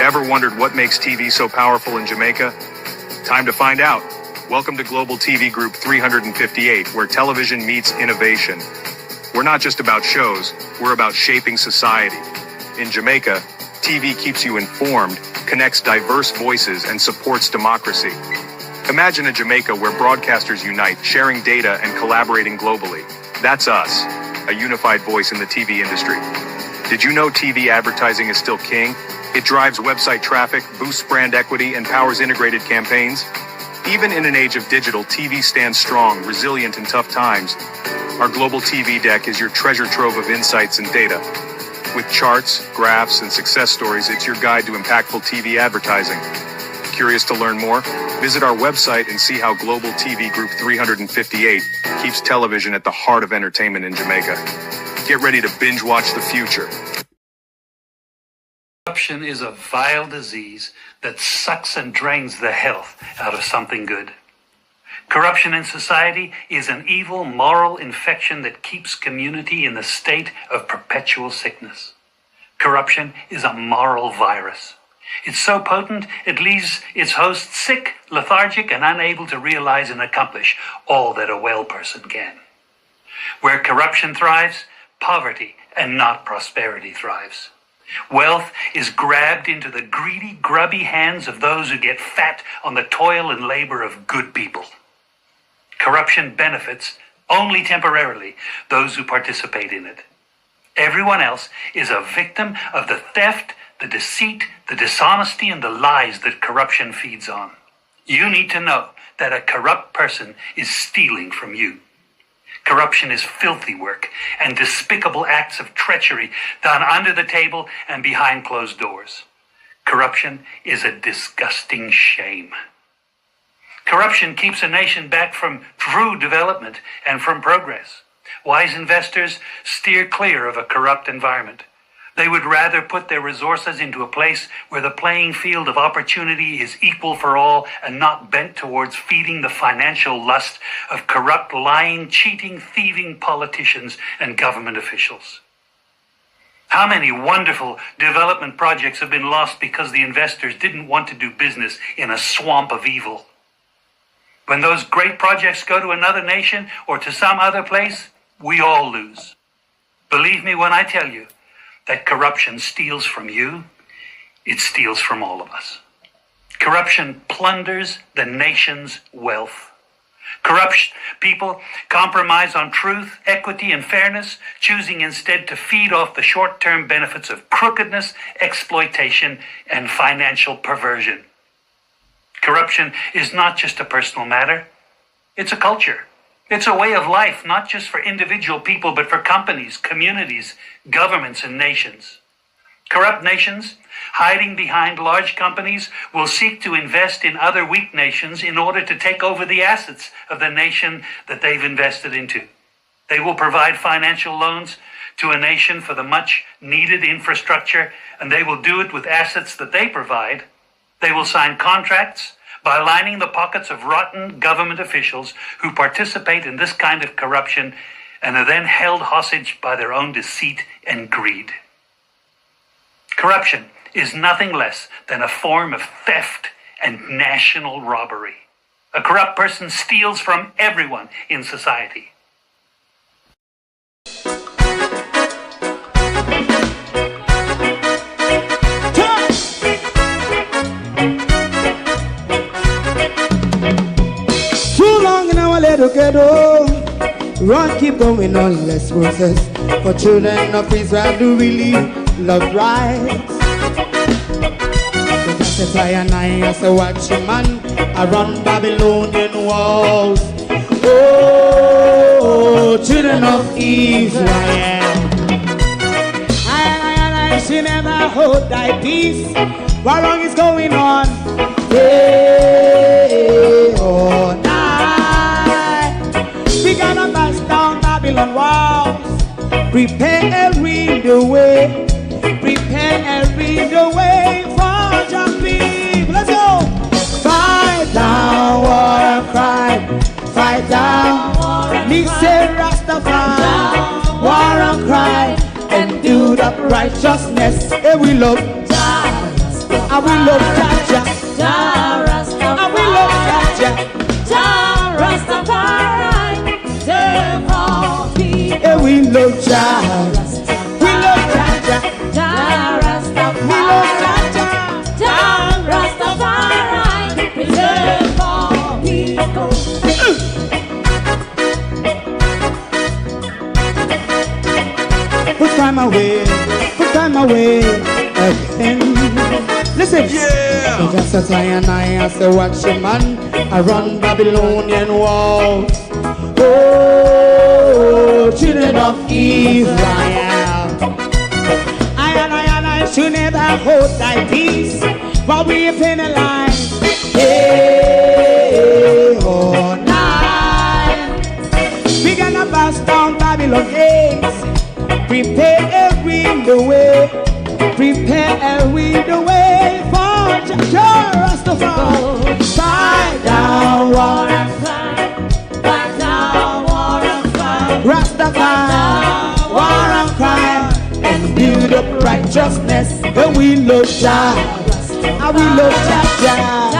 Ever wondered what makes TV so powerful in Jamaica? Time to find out. Welcome to Global TV Group 358, where television meets innovation. We're not just about shows, we're about shaping society. In Jamaica, TV keeps you informed, connects diverse voices, and supports democracy. Imagine a Jamaica where broadcasters unite, sharing data and collaborating globally. That's us, a unified voice in the TV industry. Did you know TV advertising is still king? It drives website traffic, boosts brand equity, and powers integrated campaigns. Even in an age of digital, TV stands strong, resilient in tough times. Our Global TV Deck is your treasure trove of insights and data. With charts, graphs, and success stories, it's your guide to impactful TV advertising. Curious to learn more? Visit our website and see how Global TV Group 358 keeps television at the heart of entertainment in Jamaica. Get ready to binge watch the future. Corruption is a vile disease that sucks and drains the health out of something good. Corruption in society is an evil moral infection that keeps community in the state of perpetual sickness. Corruption is a moral virus. It's so potent it leaves its host sick, lethargic, and unable to realize and accomplish all that a well person can. Where corruption thrives, poverty and not prosperity thrives. Wealth is grabbed into the greedy, grubby hands of those who get fat on the toil and labor of good people. Corruption benefits, only temporarily, those who participate in it. Everyone else is a victim of the theft, the deceit, the dishonesty, and the lies that corruption feeds on. You need to know that a corrupt person is stealing from you. Corruption is filthy work and despicable acts of treachery done under the table and behind closed doors. Corruption is a disgusting shame. Corruption keeps a nation back from true development and from progress. Wise investors steer clear of a corrupt environment. They would rather put their resources into a place where the playing field of opportunity is equal for all and not bent towards feeding the financial lust of corrupt, lying, cheating, thieving politicians and government officials. How many wonderful development projects have been lost because the investors didn't want to do business in a swamp of evil? When those great projects go to another nation or to some other place, we all lose. Believe me when I tell you that corruption steals from you, it steals from all of us. Corruption plunders the nation's wealth. Corrupt people compromise on truth, equity, and fairness, choosing instead to feed off the short-term benefits of crookedness, exploitation, and financial perversion. Corruption is not just a personal matter, it's a culture. It's a way of life, not just for individual people, but for companies, communities, governments, and nations. Corrupt nations, hiding behind large companies, will seek to invest in other weak nations in order to take over the assets of the nation that they've invested into. They will provide financial loans to a nation for the much-needed infrastructure, and they will do it with assets that they provide. They will sign contracts by lining the pockets of rotten government officials who participate in this kind of corruption and are then held hostage by their own deceit and greed. Corruption is nothing less than a form of theft and national robbery. A corrupt person steals from everyone in society. Together, run, keep going on, let's process. For children of Israel do really love rights. So justify and I as a watchman around Babylonian walls. Oh, children of Israel, I should never hold thy peace. What wrong is going on? Hey, oh, we gonna bust down Babylon walls. Prepare and read the way. Prepare and read the way for your people. Let's go. Fight down, war and cry. Fight down, me say Rastafari. War and cry and do that righteousness. And we love I will love Jaja. Jah I will love Jaja. Jah Rastafari, save all people. Yeah, we love Jaja. We love Jaja. Jah We love Jaja. Jah Rastafari, preserve all people. Put time away again. Listen. Yeah! So just as I and I as a watchman, I run Babylonian walls. Oh, children of Israel. I should never hold thy peace while we penalize. Hey, oh, night. We gonna bust down Babylon gates. Prepare the way. Prepare the way for Jah Rastafari. Fight down war and Fight down war and fight. Rastafari, war and crime, and build up righteousness. And we love Jah, and we love Jah. Jah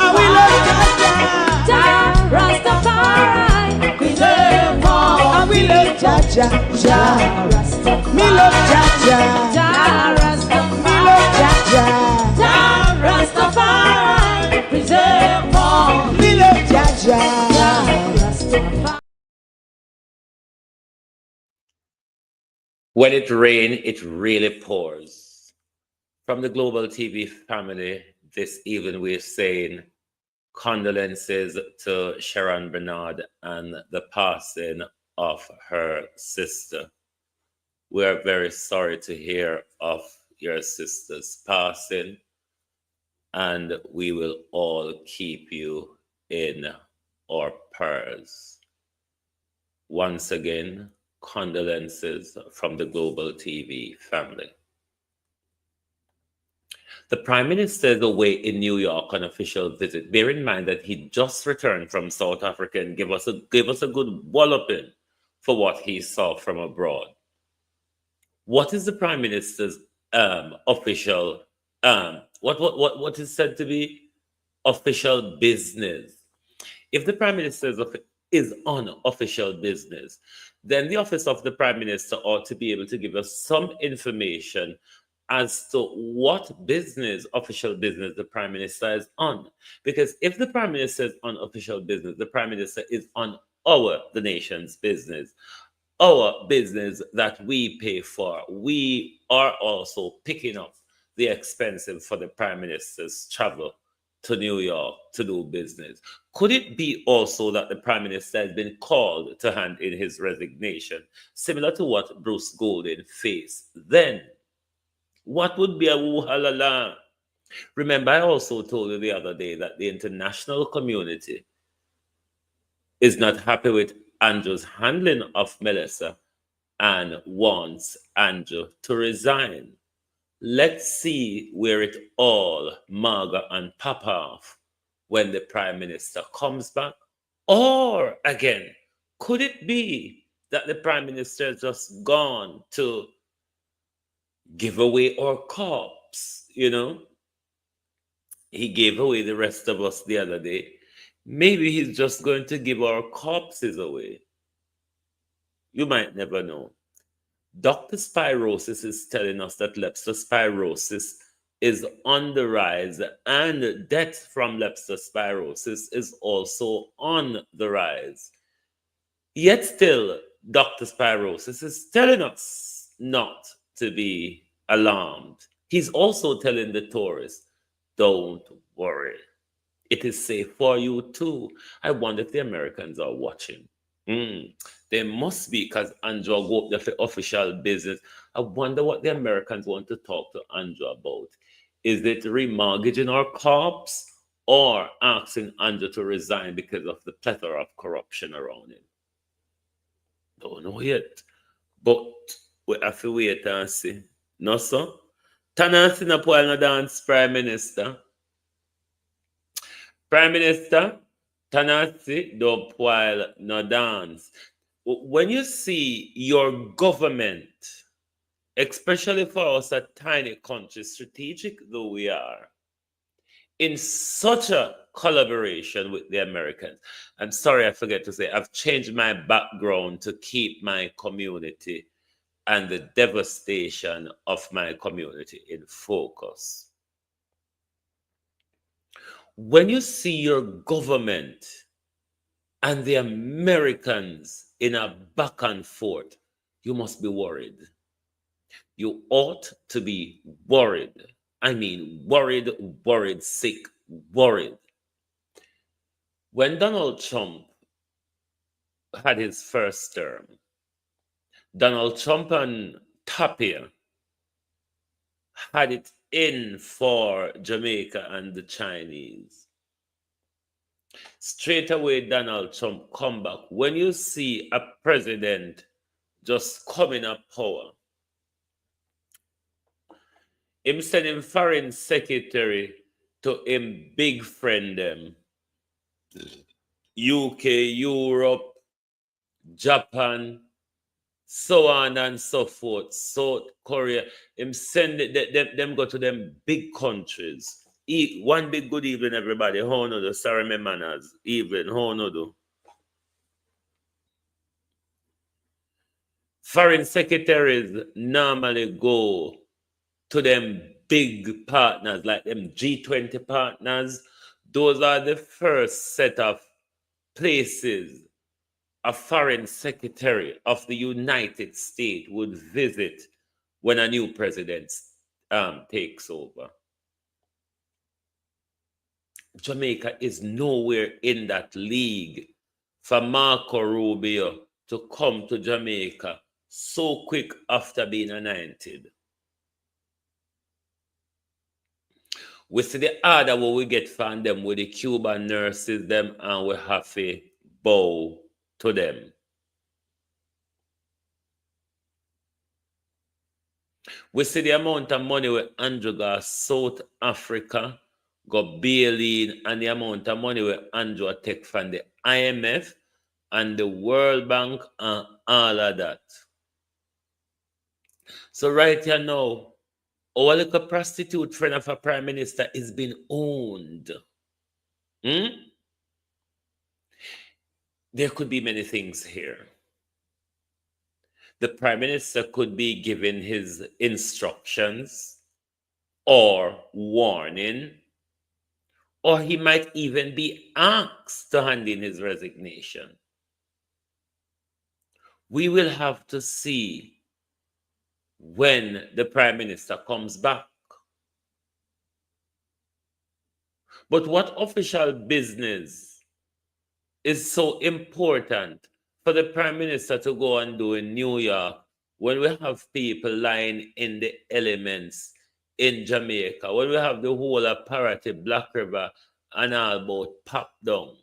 And we love Rastafari, Jah. Jah Rastafari, preserve all. And we love Jah. Jah Me love Jah. Jah Me love Jah. Jah Rastafari, preserve all. Me love Jah. Jah Rastafari. When it rains, it really pours. From the Global TV family, this evening we're saying condolences to Sharon Bernard and the passing of her sister. We're very sorry to hear of your sister's passing, and we will all keep you in our prayers. Once again, condolences from the Global TV family. The Prime Minister is away in New York on official visit. Bear in mind that he just returned from South Africa and gave us a good walloping for what he saw from abroad. What is the Prime Minister's official what is said to be official business? If the Prime Minister is on official business, then the office of the Prime Minister ought to be able to give us some information as to what business, official business, the Prime Minister is on. Because if the Prime Minister is on official business, the Prime Minister is on the nation's business, our business that we pay for. We are also picking up the expenses for the Prime Minister's travel to New York to do business. Could it be also that the Prime Minister has been called to hand in his resignation, similar to what Bruce Golding faced then? What would be a woo-ha-la-la? Remember, I also told you the other day that the international community is not happy with Andrew's handling of Melissa and wants Andrew to resign. Let's see where it all maga and pop off when the Prime Minister comes back. Or again, could it be that the Prime Minister has just gone to give away our corpse? You know, he gave away the rest of us the other day. Maybe he's just going to give our corpses away. You might never know. Dr. Spirosis is telling us that leptospirosis is on the rise, and death from leptospirosis is also on the rise. Yet still, Dr. Spirosis is telling us not to be alarmed. He's also telling the tourists, don't worry. It is safe for you too. I wonder if the Americans are watching. They must be, because Andrew go up there for official business. I wonder what the Americans want to talk to Andrew about. Is it remortgaging our corpse or asking Andrew to resign because of the plethora of corruption around him? Don't know yet. But we have to wait and see. No, sir? Tanasi na po na dance, Prime Minister. Prime Minister, Tanasi don't while no dance. When you see your government especially for us, a tiny country, strategic though we are, in such a collaboration with the Americans. I'm sorry, I forget to say, I've changed my background to keep my community and the devastation of my community in focus. When you see your government and the Americans in a back and forth, you must be worried. You ought to be worried. I mean, worried, sick, worried. When Donald Trump had his first term, Donald Trump and Tapia had it in for Jamaica and the Chinese. Straight away, Donald Trump come back. When you see a president just coming up power, him sending foreign secretary to him big friend them, UK, Europe, Japan, so on and so forth, South Korea. Him send them go to them big countries. One big good evening, everybody. How no do? Sorry, my manners. Evening. How no do? Foreign secretaries normally go to them big partners, like them G20 partners. Those are the first set of places a foreign secretary of the United States would visit when a new president takes over. Jamaica is nowhere in that league. For Marco Rubio to come to Jamaica so quick after being anointed. We see the order what we get from them with the Cuban nurses them, and we have to bow to them. We see the amount of money where Andrew got South Africa go bailing, and the amount of money where Andrew take from the IMF and the World Bank and all of that. So right here now, our little prostitute friend of a prime minister is being owned. There could be many things here. The prime minister could be given his instructions or warning, or he might even be asked to hand in his resignation. We will have to see when the prime minister comes back. But what official business is so important for the prime minister to go and do in New York when we have people lying in the elements in Jamaica, when we have the whole apparative Black River and all about popped down?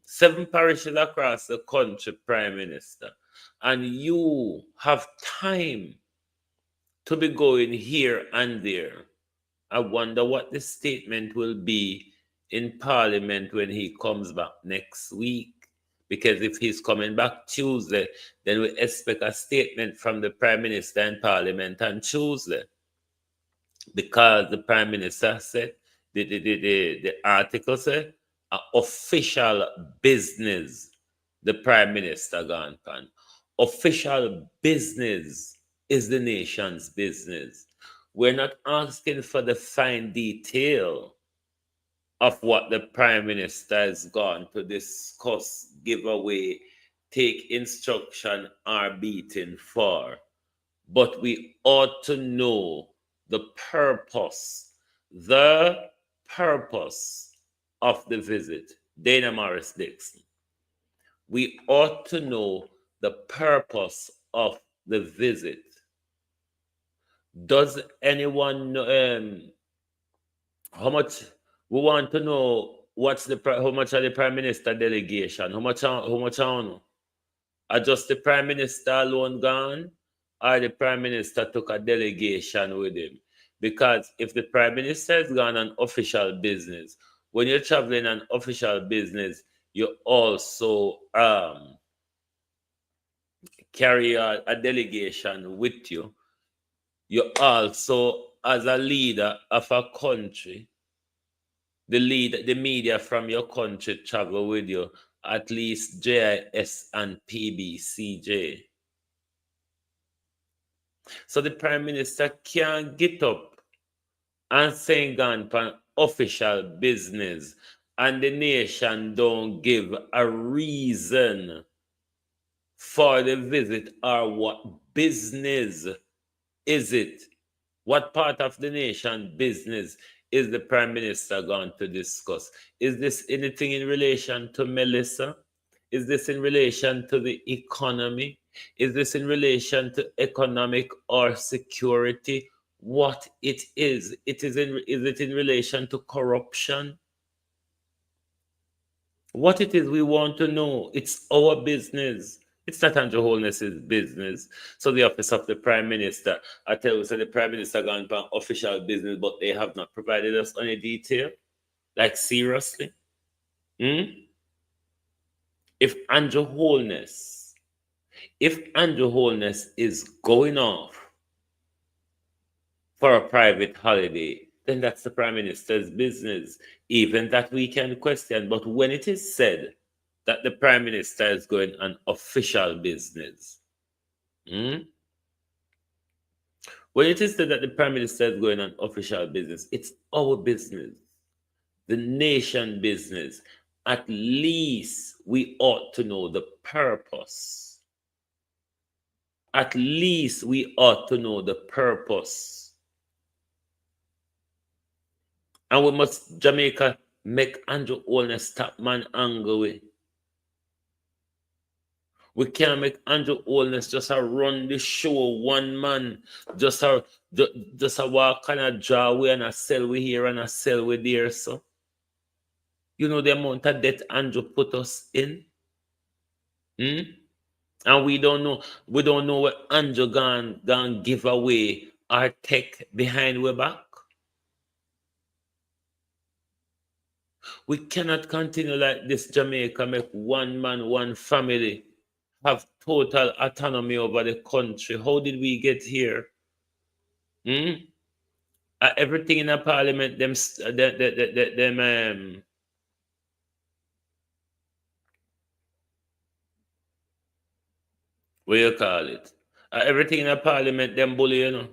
7 parishes across the country, prime minister, and you have time to be going here and there. I wonder what the statement will be in Parliament when he comes back next week. Because if he's coming back Tuesday, then we expect a statement from the Prime Minister in Parliament on Tuesday. Because the Prime Minister said, the article said, official business, the Prime Minister gone pan. Official business is the nation's business. We're not asking for the fine detail of what the Prime Minister has gone to discuss, give away, take instruction, or beating for. But we ought to know the purpose of the visit. Dana Morris Dixon. We ought to know the purpose of the visit. Does anyone know how much we want to know? How much of the Prime Minister delegation? How much I know? Are just the Prime Minister alone gone, or the Prime Minister took a delegation with him? Because if the Prime Minister is gone on official business, when you're traveling on official business, you also carry a delegation with you, you also, as a leader of a country, the media from your country travel with you, at least JIS and PBCJ. So the Prime Minister can't get up and say gone for official business and the nation don't give a reason for the visit, or what business is it? What part of the nation business is the Prime Minister going to discuss? Is this anything in relation to Melissa? Is this in relation to the economy? Is this in relation to economic or security? What it is? Is it in relation to corruption? What it is we want to know. It's our business. It's not Andrew Holness's business. So the office of the Prime Minister, I tell you, so the Prime Minister gone for official business, but they have not provided us any detail. Like seriously? If Andrew Holness is going off for a private holiday, then that's the Prime Minister's business. Even that we can question. But when it is said that the Prime Minister is going on official business, when it is said that the Prime Minister is going on official business, it's our business, the nation business. At least we ought to know the purpose. At least we ought to know the purpose. And we must, Jamaica, make Andrew Holness stop man anger with. We can't make Andrew Holness just a run the show, one man, just a walk and a draw away and a sell we here and a sell we there. So, you know the amount of debt Andrew put us in? And we don't know what Andrew gone give away our tech behind we back. We cannot continue like this, Jamaica, make one man, one family have total autonomy over the country. How did we get here? Everything in the parliament, what you call it? Everything in the parliament, them bully, you know.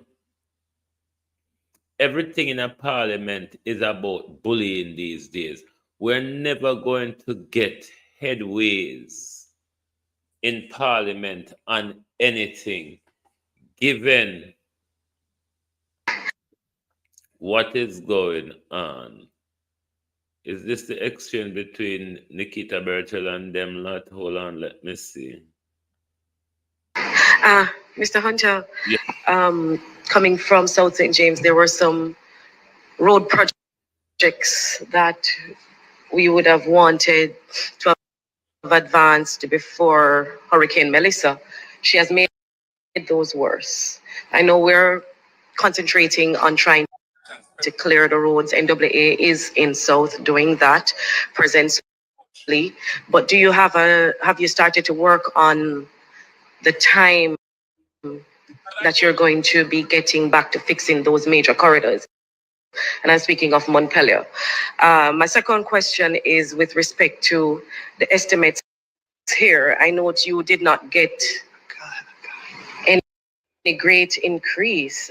Everything in a parliament is about bullying these days. We're never going to get headways in parliament on anything, given what is going on. Is this the exchange between Nikita Bertel and them lot? Hold on, let me see. Mr. Hunter, Yeah. coming from South St. James, there were some road projects that we would have wanted to have advanced before Hurricane Melissa. She has made those worse. I know we're concentrating on trying to clear the roads. NAA is in South doing that presently. But do you have you started to work on the time that you're going to be getting back to fixing those major corridors? And I'm speaking of Montpelier. My second question is with respect to the estimates here. I note you did not get any great increase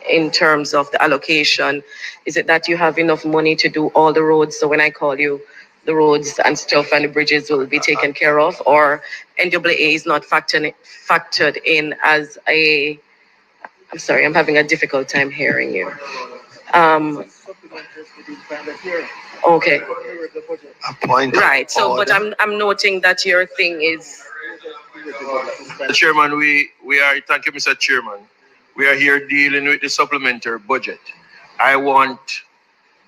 in terms of the allocation. Is it that you have enough money to do all the roads? So when I call you, the roads and stuff and the bridges will be taken care of, or NAA is not factored in as a, I'm sorry, I'm having a difficult time hearing you. Okay. Right. So, but I'm noting that your thing is. Chairman, we are, thank you, Mr. Chairman. We are here dealing with the supplementary budget. I want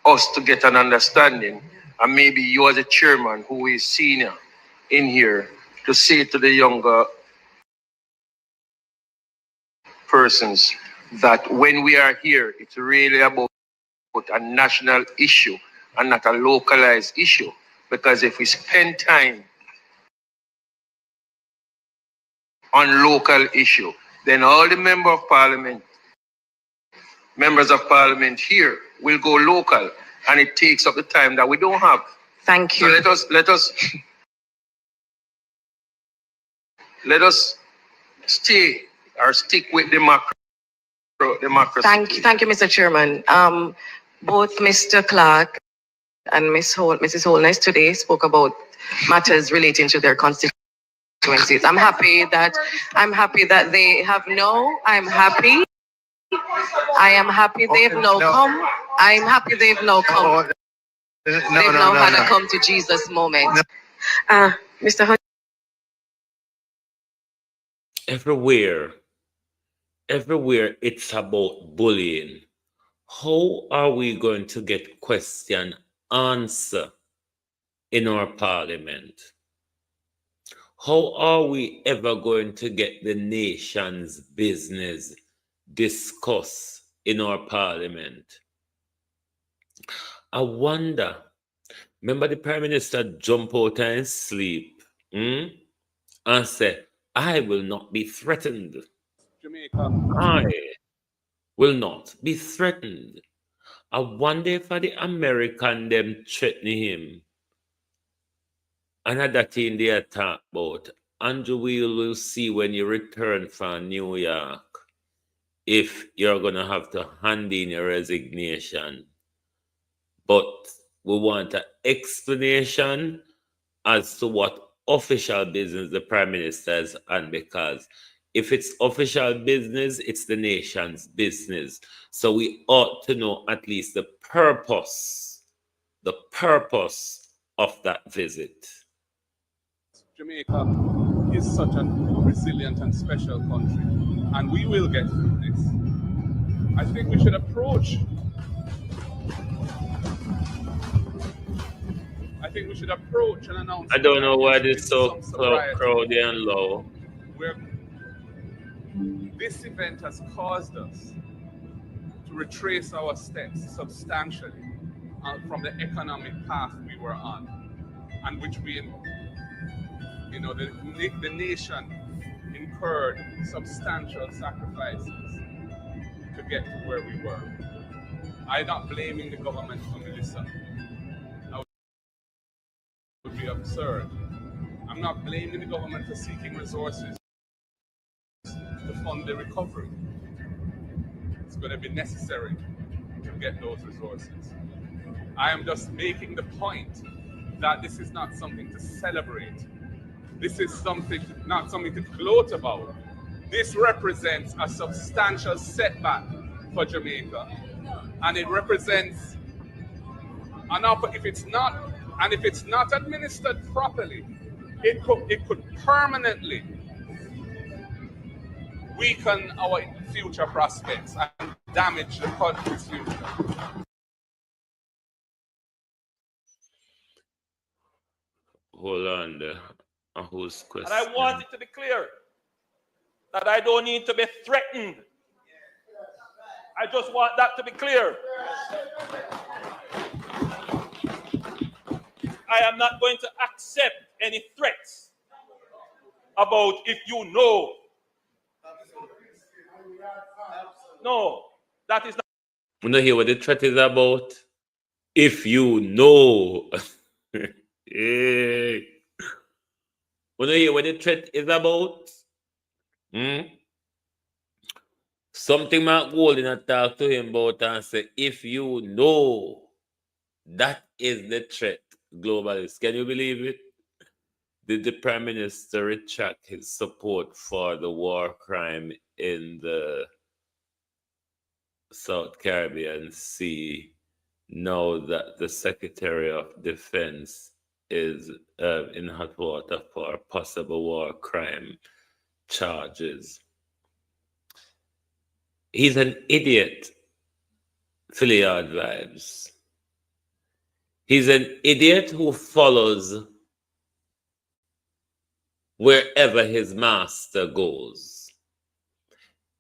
us to get an understanding, and maybe you as a chairman who is senior in here, to say to the younger persons that when we are here, it's really about a national issue and not a localized issue. Because if we spend time on local issue. Then all the members of parliament here will go local, and it takes up the time that we don't have. Thank So you. let us stick with democracy. Thank you, Mr. Chairman. Both Mr. Clark and Mrs. Holness today spoke about matters relating to their constituencies. I'm happy that they have no. I am happy they've no come. I'm happy they've no come. They've now had a come to Jesus moment. Mr. Hunt. Everywhere it's about bullying. How are we going to get question answer in our parliament? How are we ever going to get the nation's business discussed in our parliament? I wonder, remember the Prime Minister jump out of his sleep and say, I will not be threatened. I will not be threatened. I wonder if the American them threatening him. Another thing they talk about, Andrew, we will see when you return from New York if you're going to have to hand in your resignation. But we want an explanation as to what official business the Prime Minister is on, because if it's official business, it's the nation's business. So we ought to know at least the purpose of that visit. Jamaica is such a resilient and special country, and we will get through this. I think we should approach an announcement. I don't know why this is so crowded and low. Where this event has caused us to retrace our steps substantially from the economic path we were on, and which the nation incurred substantial sacrifices to get to where we were. I'm not blaming the government for Melissa. That would be absurd. I'm not blaming the government for seeking resources to fund the recovery. It's going to be necessary to get those resources. I am just making the point that this is not something to celebrate. This is not something to gloat about. This represents a substantial setback for Jamaica, and it represents an if it's not administered properly, it could permanently weaken our future prospects and damage the country's future. Hold on there. Whose question? And I want it to be clear that I don't need to be threatened. I just want that to be clear. I am not going to accept any threats about if you know. No, that is not. You know hear what the threat is about? If you know. Hey. You know hear what the threat is about? Something Mark Golding had talked to him about and say, if you know, that is the threat, globalists. Can you believe it? Did the Prime Minister retract his support for the war crime in the South Caribbean Sea now that the Secretary of Defense is in hot water for possible war crime charges? He's an idiot, Philly Yard vibes. He's an idiot who follows wherever his master goes.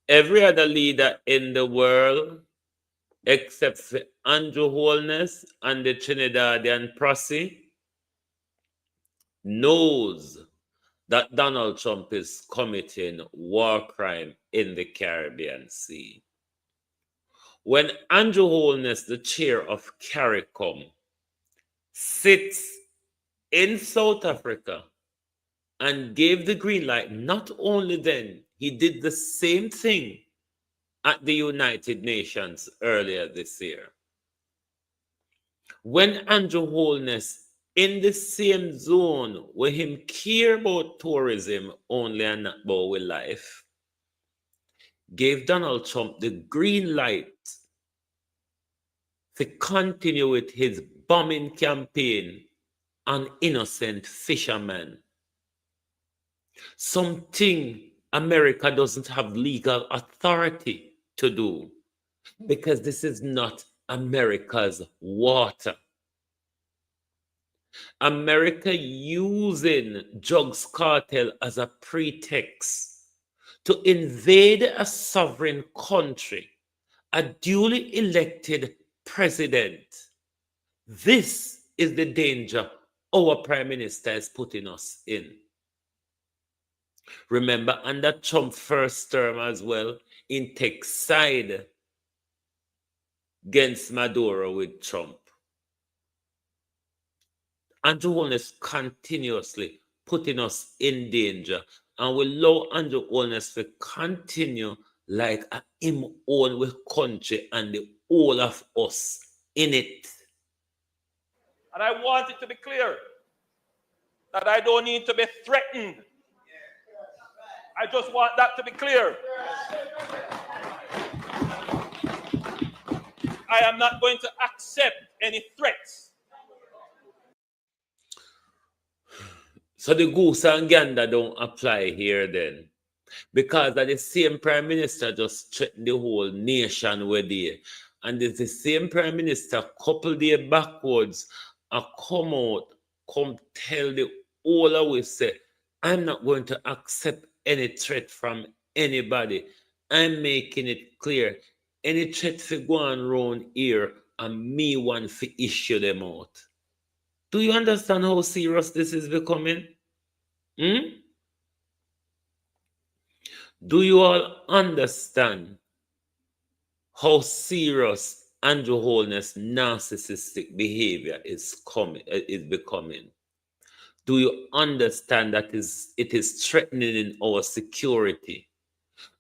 Every other leader in the world, except for Andrew Holness and the Trinidadian Posse, knows that Donald Trump is committing war crime in the Caribbean Sea. When Andrew Holness, the chair of CARICOM, sits in South Africa and gave the green light, not only then, he did the same thing at the United Nations earlier this year. When Andrew Holness, in the same zone where him care about tourism only and not about with life, gave Donald Trump the green light to continue with his bombing campaign on innocent fishermen. Something America doesn't have legal authority to do, because this is not America's water. America using drugs cartel as a pretext to invade a sovereign country, a duly elected president. This is the danger our prime minister is putting us in. Remember, under Trump's first term as well, he takes side against Maduro with Trump. Andrew Holness continuously putting us in danger, and we allow Andrew Holness to continue like him own with country and the whole of us in it. And I want it to be clear that I don't need to be threatened. I just want that to be clear. I am not going to accept any threats. So the goose and gander don't apply here then, because that the same prime minister just threatened the whole nation with it. And it's the same prime minister couple days backwards and come tell the whole of us, say, I'm not going to accept any threat from anybody. I'm making it clear. Any threat for go on round here, and me want to issue them out. Do you understand how serious this is becoming? Do you all understand how serious Andrew Holness' narcissistic behavior is becoming? Do you understand that it is threatening our security?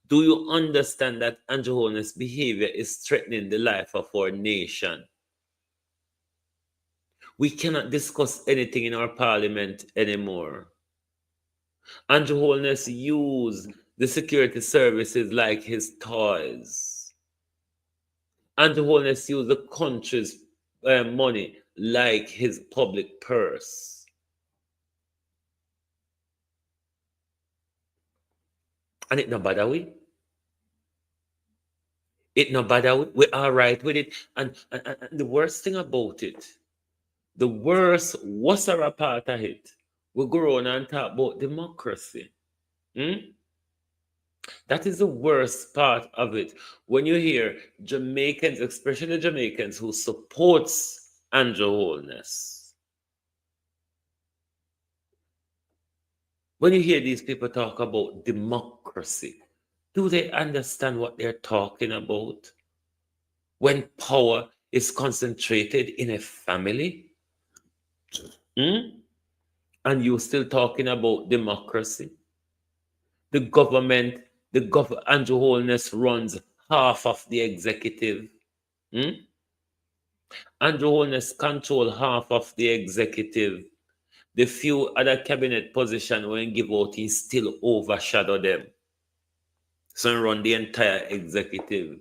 Do you understand that Andrew Holness' behavior is threatening the life of our nation? We cannot discuss anything in our parliament anymore. Andrew Holness used the security services like his toys. Andrew Holness used the country's money like his public purse. And it no bother we. It no bother we. We're all right with it. And the worst thing about it, the worst part of it, we go on and talk about democracy. That is the worst part of it. When you hear Jamaicans, especially Jamaicans who supports Andrew Holness, when you hear these people talk about democracy, do they understand what they're talking about? When power is concentrated in a family? And you're still talking about democracy? The government, Andrew Holness runs half of the executive. Andrew Holness control half of the executive. The few other cabinet positions when give out, he still overshadow them. So he run the entire executive.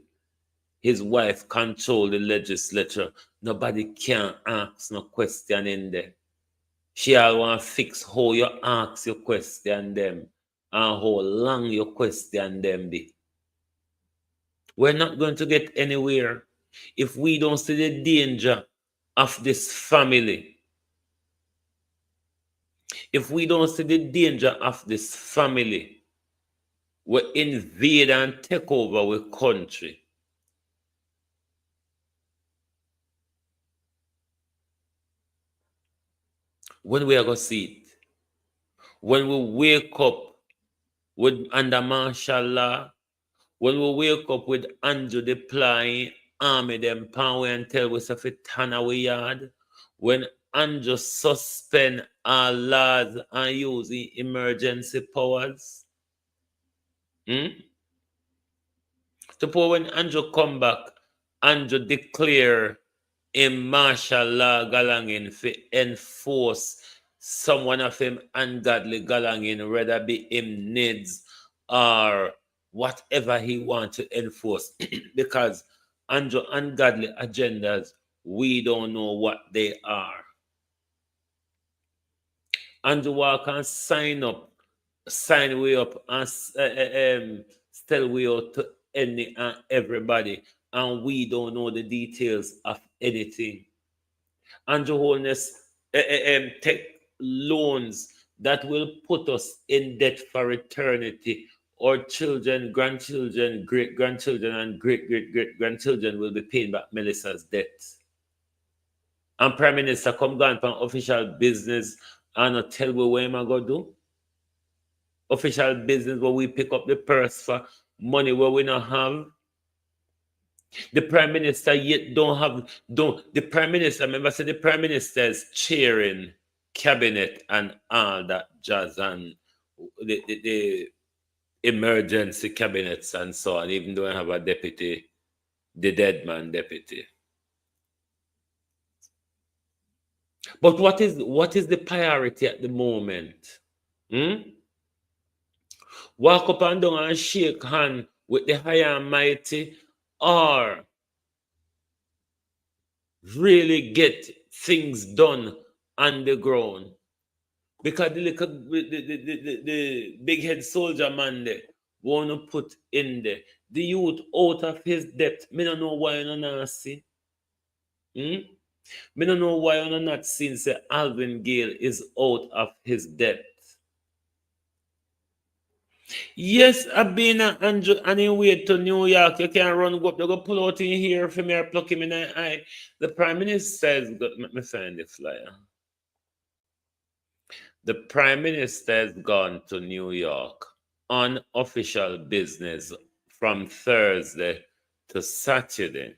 His wife control the legislature. Nobody can ask no question in there. She all want to fix how you ask your question them and how long your question them be. We're not going to get anywhere if we don't see the danger of this family. If we don't see the danger of this family, we invade and take over our country. When we are going to see it? when we wake up with under martial law, when we wake up with Andrew deploying army them power and tell us if it turn away yard, when Andrew suspend our laws and using emergency powers, suppose when Andrew come back, Andrew declare in martial law galangin for enforce someone of him ungodly galangin, whether be him needs or whatever he want to enforce. Because Andrew ungodly agendas, we don't know what they are. Andrew walk and sign way up and tell way out to any and everybody, and we don't know the details of anything. Andrew Holness take loans that will put us in debt for eternity. Our children, grandchildren, great grandchildren, and great great great grandchildren will be paying back Melissa's debt. And Prime Minister come down from official business and tell me what am I going to do? Official business where we pick up the purse for money where we don't have. The Prime Minister yet the Prime Minister, remember, say the Prime Minister is chairing cabinet and all that jazz and the emergency cabinets and so on, even though I have a deputy, the dead man deputy. But what is the priority at the moment? Walk up and down and shake hand with the high and mighty, or really get things done on the ground? Because the big head soldier man there want to put in there the youth out of his debt. Me don't know why you not see. Me don't know why you not seen say Alvin Gale is out of his debt. Yes, I've been Andrew and he wait to New York. You can't run go up, they go pull out in here for me or pluck him in the eye. The Prime Minister says, let me find the flyer. The Prime Minister has gone to New York on official business from Thursday to Saturday.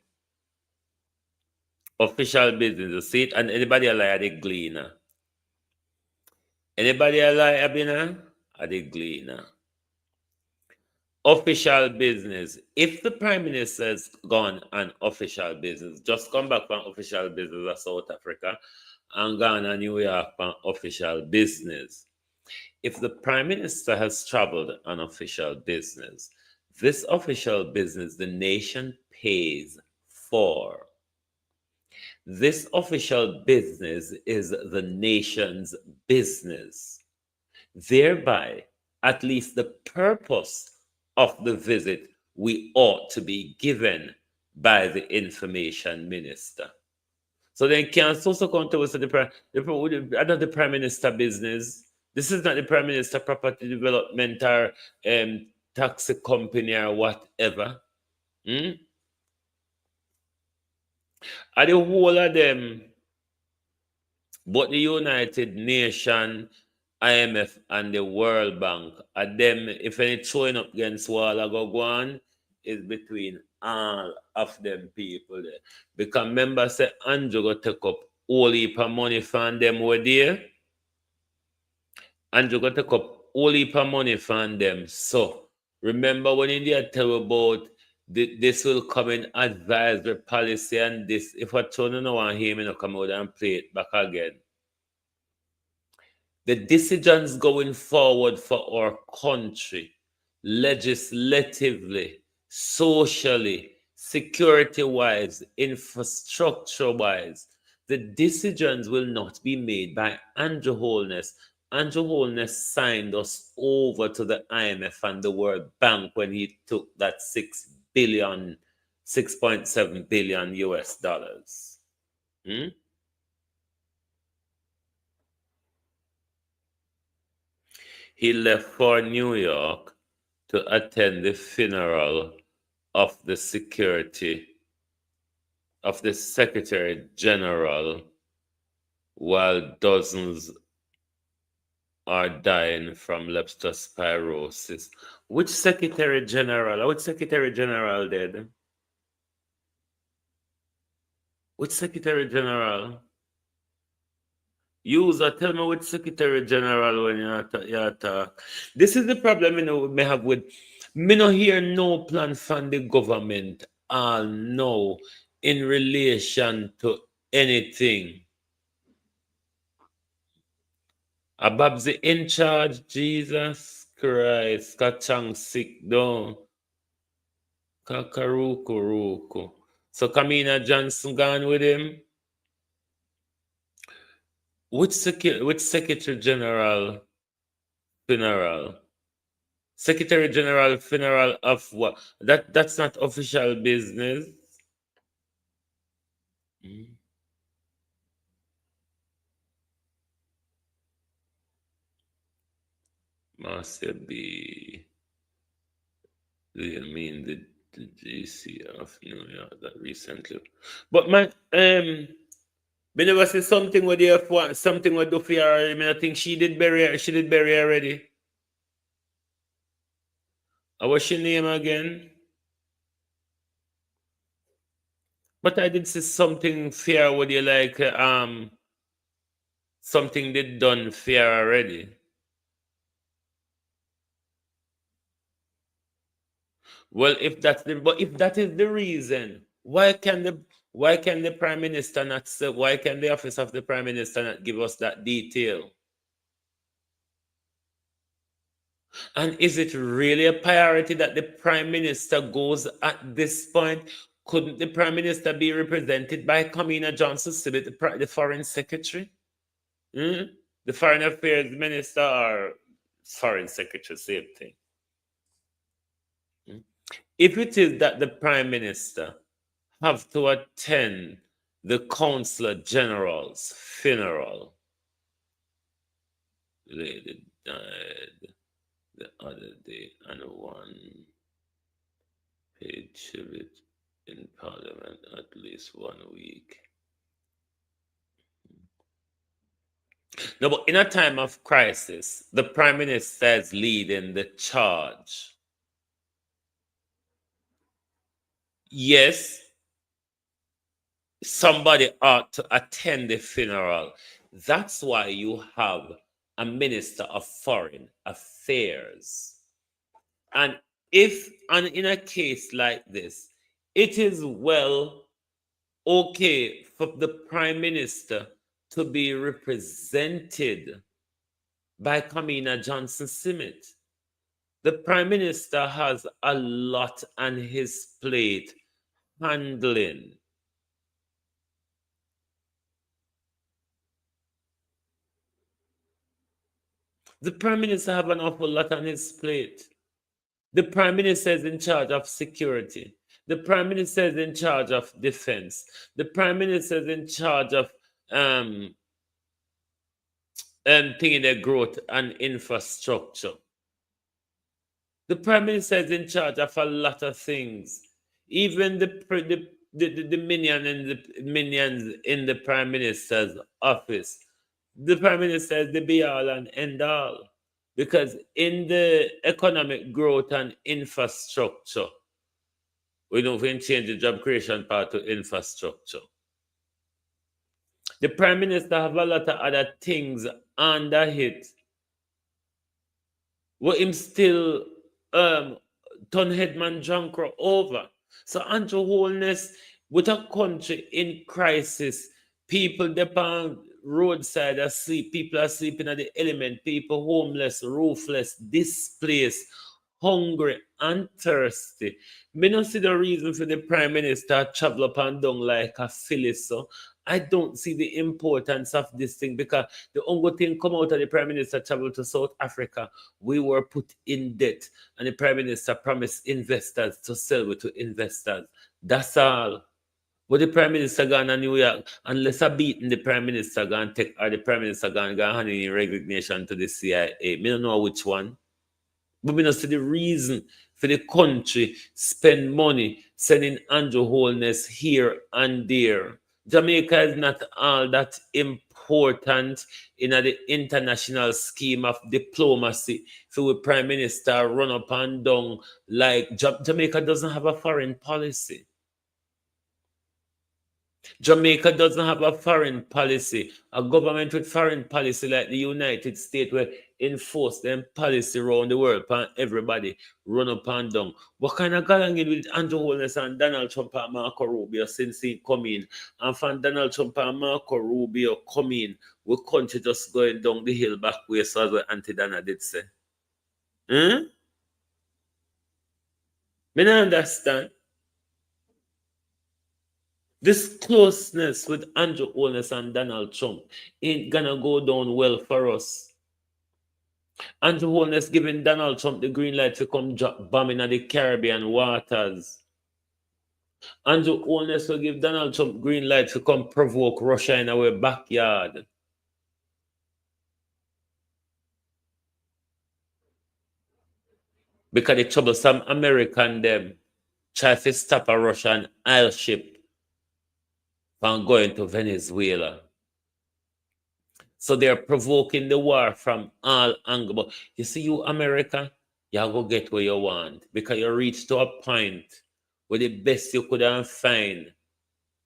Official business, you see it? And anybody alive, the gleaner. Anybody alive, Abina? Are the gleaner. Official business. If the Prime Minister has gone on official business, just come back from official business of South Africa and gone to New York on official business. If the Prime Minister has traveled on official business, this official business the nation pays for. This official business is the nation's business. Thereby, at least the purpose of the visit we ought to be given by the information minister. So then can also come to us the Prime Minister business. This is not the Prime Minister property development or taxi company or whatever. Are the whole of them, but the United Nations, IMF, and the World Bank, are them, if any throwing up against wall I go on, is between all of them people there. Because remember, say Andrew go take up all heap of money from them were there. Andrew go take up all heap of money from them. So remember when India tell about this will come in advisory policy and this, if I don't know and hear me not come out and play it back again. The decisions going forward for our country, legislatively, socially, security-wise, infrastructure-wise, the decisions will not be made by Andrew Holness. Andrew Holness signed us over to the IMF and the World Bank when he took that 6.7 billion US dollars. He left for New York to attend the funeral of the Secretary General, while dozens are dying from leptospirosis. Which Secretary General? Which Secretary General did? Which Secretary General? User, tell me which Secretary General when you talk. This is the problem we may have with me no hear no plan from the government no in relation to anything. Abab's in charge, Jesus Christ, Kachang sick down. Kakaruku. So Kamina Johnson gone with him. Which Secretary General funeral? Secretary General funeral of what? That's not official business. Must be. Do you mean the GC of New York that recently? But my me never say something with the F1, something with the fear. I mean, I think she did bury already. What's your name again? But I did see something fair with you, like something did done fair already. Well, if that is the reason, why can the Prime Minister not say, why can the office of the Prime Minister not give us that detail? And is it really a priority that the Prime Minister goes at this point? Couldn't the Prime Minister be represented by Kamina Johnson Smith, the Foreign Secretary? The Foreign Affairs Minister or Foreign Secretary, same thing. If it is that the Prime Minister have to attend the Consular General's funeral, lady died the other day, and one paid tribute in Parliament at least 1 week. No, but in a time of crisis, the Prime Minister is leading the charge. Yes, somebody ought to attend the funeral. That's why you have a Minister of Foreign Affairs. And in a case like this, it is okay for the Prime Minister to be represented by Kamina Johnson Smith. The Prime Minister has a lot on his plate handling. The Prime Minister have an awful lot on his plate. The Prime Minister is in charge of security. The Prime Minister is in charge of defense. The Prime Minister is in charge of thinking their growth and infrastructure. The Prime Minister is in charge of a lot of things. Even the minions in the Prime Minister's office. The Prime Minister is the be all and end all. Because in the economic growth and infrastructure, we don't even change the job creation part to infrastructure. The Prime Minister have a lot of other things under it. What him still turn Headman Jankro over. So Andrew Holness, with a country in crisis, people depend roadside asleep, people are sleeping at the element, people homeless, roofless, displaced, hungry and thirsty. Me not see the reason for the Prime Minister travel up and down like a filly. So I don't see the importance of this thing, because the only thing come out of the Prime Minister travel to South Africa, we were put in debt, and the Prime Minister promised investors to sell it to investors. That's all. But the Prime Minister gone to New York, unless a beating the Prime Minister gone take, or the Prime Minister gone hand in resignation to the CIA. Me don't know which one. But we don't see the reason for the country spend money sending Andrew Holness here and there. Jamaica is not all that important in the international scheme of diplomacy. So the Prime Minister run up and down like Jamaica doesn't have a foreign policy. Jamaica doesn't have a foreign policy. A government with foreign policy like the United States will enforce them policy around the world and everybody run up and down. What kind of galangin with Andrew Holness and Donald Trump and Marco Rubio since he come in? And from Donald Trump and Marco Rubio come in, we country just going down the hill back way, so as what Auntie Dana did say. Hmm? Me not understand. This closeness with Andrew Holness and Donald Trump ain't gonna go down well for us. Andrew Holness giving Donald Trump the green light to come drop bombing at the Caribbean waters. Andrew Holness will give Donald Trump green light to come provoke Russia in our backyard. Because the troublesome American them try to stop a Russian oil ship from going to Venezuela. So they're provoking the war from all angles. But you see, you America, you go get where you want because you reach to a point where the best you could find,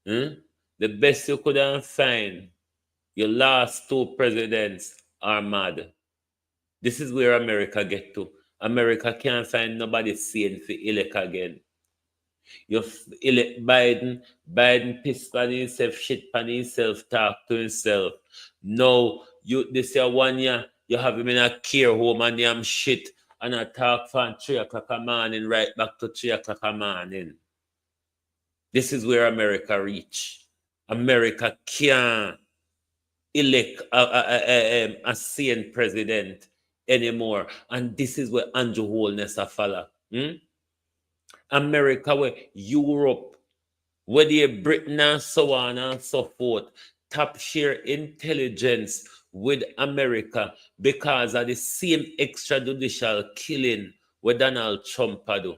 the best you could find, your last two presidents are mad. This is where America get to. America can't find nobody sane for elect again. You elect Biden, Biden pissed on himself, shit on himself, talk to himself. No, you this year 1 year, you have him in a care home and damn shit and I talk from 3 o'clock a morning right back to 3 o'clock a morning. This is where America reach. America can't elect a sane president anymore. And this is where Andrew Holness a follow. America, where Europe, where the Britain and so on and so forth, top share intelligence with America because of the same extrajudicial killing with Donald Trump do.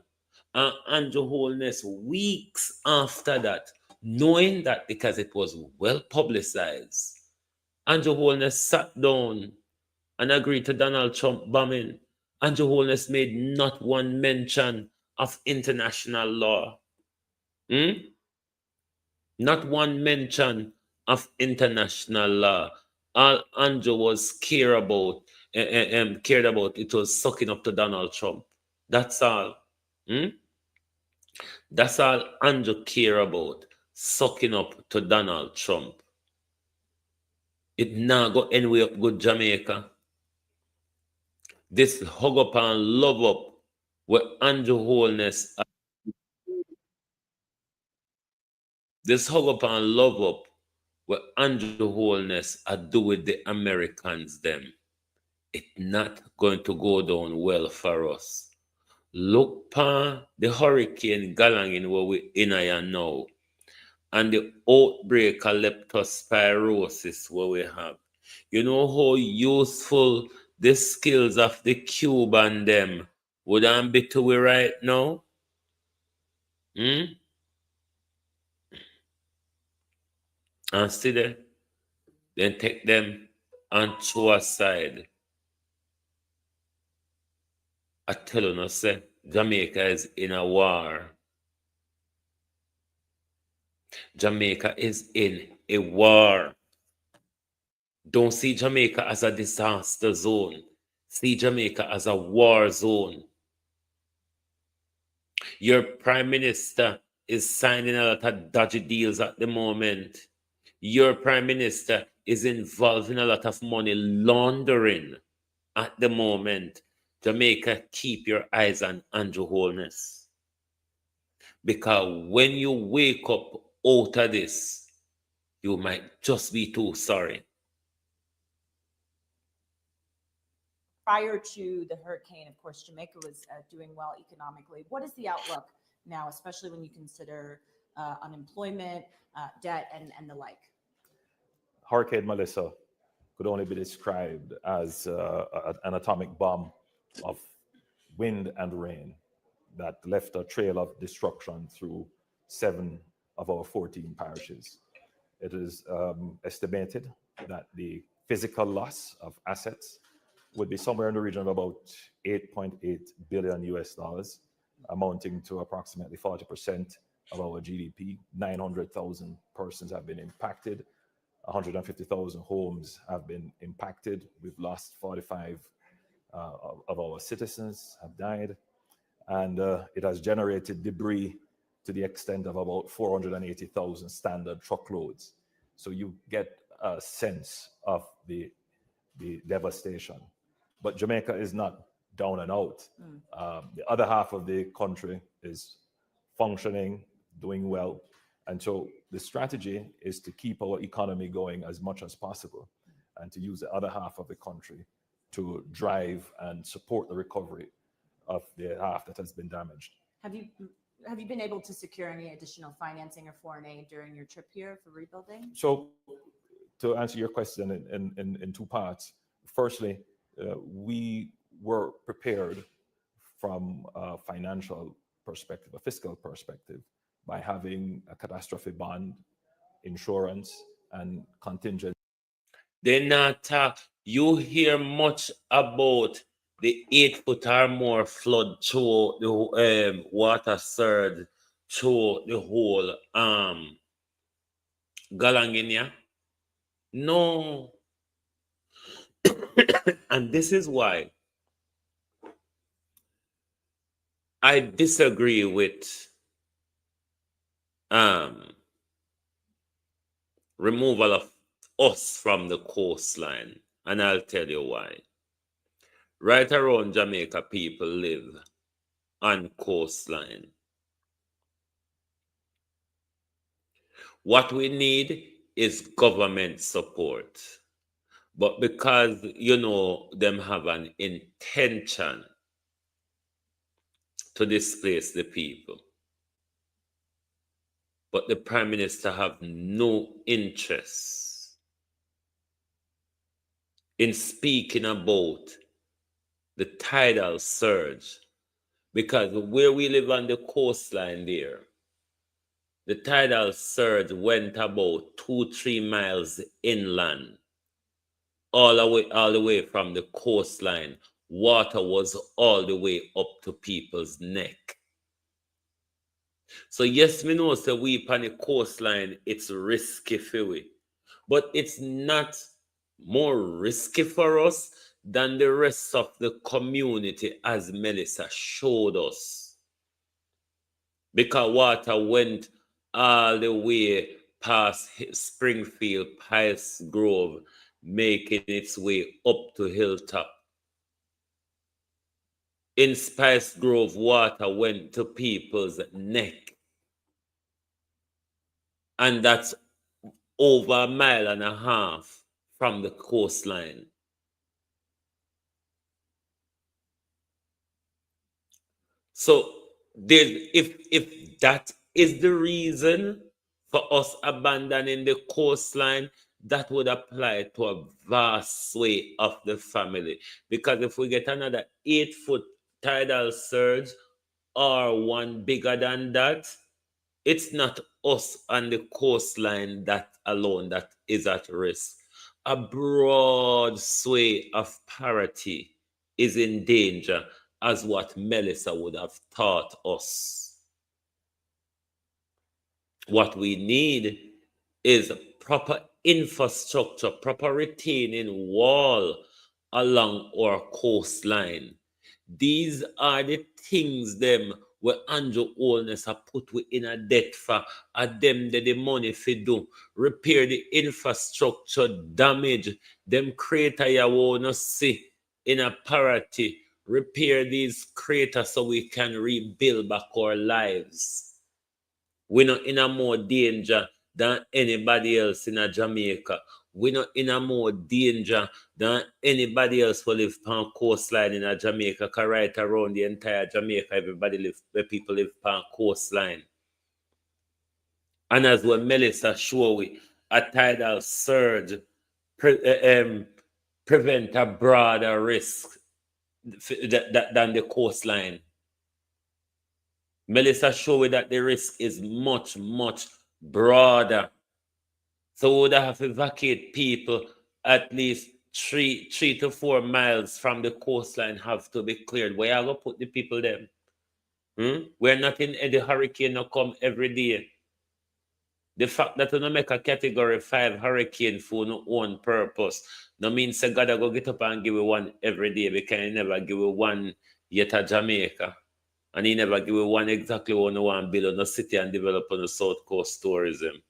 And Andrew Holness, weeks after that, knowing that because it was well publicized, Andrew Holness sat down and agreed to Donald Trump bombing. Andrew Holness made not one mention of international law. Not one mention of international law. All Andrew was cared about it was sucking up to Donald Trump. That's all. That's all Andrew care about, sucking up to Donald Trump. It now go anywhere up good Jamaica. This hug up and love up with Andrew Holness. This hug up and love up with Andrew Holness I do with the Americans them. It's not going to go down well for us. Look pa the hurricane galangin where we in here now. And the outbreak of leptospirosis where we have. You know how useful the skills of the Cuban them would be to we right now? And see there, then take them and throw aside. I tell you, no, say, Jamaica is in a war. Jamaica is in a war. Don't see Jamaica as a disaster zone. See Jamaica as a war zone. Your prime minister is signing a lot of dodgy deals at the moment. Your prime minister is involved in a lot of money laundering at the moment. Jamaica, keep your eyes on Andrew Holness. Because when you wake up out of this, you might just be too sorry. Prior to the hurricane, of course, Jamaica was doing well economically. What is the outlook now, especially when you consider unemployment, debt, and the like? Hurricane Melissa could only be described as an atomic bomb of wind and rain that left a trail of destruction through 7 of our 14 parishes. It is estimated that the physical loss of assets would be somewhere in the region of about 8.8 billion US dollars, amounting to approximately 40% of our GDP. 900,000 persons have been impacted. 150,000 homes have been impacted. We've lost 45 of our citizens have died. And it has generated debris to the extent of about 480,000 standard truckloads. So you get a sense of the devastation. But Jamaica is not down and out. The other half of the country is functioning, doing well. And so the strategy is to keep our economy going as much as possible and to use the other half of the country to drive and support the recovery of the half that has been damaged. Have you been able to secure any additional financing or foreign aid during your trip here for rebuilding? So to answer your question in two parts, firstly, we were prepared from a financial perspective, a fiscal perspective, by having a catastrophe bond, insurance, and contingent. They not talk. You hear much about the 8 foot or more flood through the water surge through the whole Galanginia? No. And this is why I disagree with removal of us from the coastline, and I'll tell you why. Right around Jamaica, people live on coastline. What we need is government support. But because, them have an intention to displace the people, but the Prime Minister have no interest in speaking about the tidal surge, because where we live on the coastline there, the tidal surge went about 2-3 miles inland, all the way from the coastline. Water was all the way up to people's neck. So yes, me know, so we on the coastline, it's risky for we. But it's not more risky for us than the rest of the community, as Melissa showed us. Because water went all the way past Springfield, Pice Grove, making its way up to Hilltop. In Spice Grove, water went to people's neck. And that's over 1.5 miles from the coastline. So if that is the reason for us abandoning the coastline, that would apply to a vast swathe of the family. Because if we get another 8-foot tidal surge or one bigger than that, it's not us on the coastline that alone that is at risk. A broad swathe of parity is in danger, as what Melissa would have taught us. What we need is proper infrastructure, proper retaining wall along our coastline. These are the things them where Andrew Holness have put we in a debt for, them the money for do, repair the infrastructure damage, them crater you wanna see in a parity, repair these craters so we can rebuild back our lives. We're not in a more danger than anybody else in a Jamaica. We're not in a more danger than anybody else who live on coastline in a Jamaica. Because right around the entire Jamaica, where people live on coastline. And as when Melissa showed we, a tidal surge prevent a broader risk than the coastline. Melissa showed that the risk is much, much broader So we would have to vacate people at least 3 to 4 miles from the coastline have to be cleared. Where are going to put the people then? We're not in the hurricane no come every day. The fact that we don't make a category 5 hurricane for no own purpose no means say God go get up and give you one every day because he never give you one yet at Jamaica. And he never give you one exactly what no one build on a city and develop on the South Coast tourism.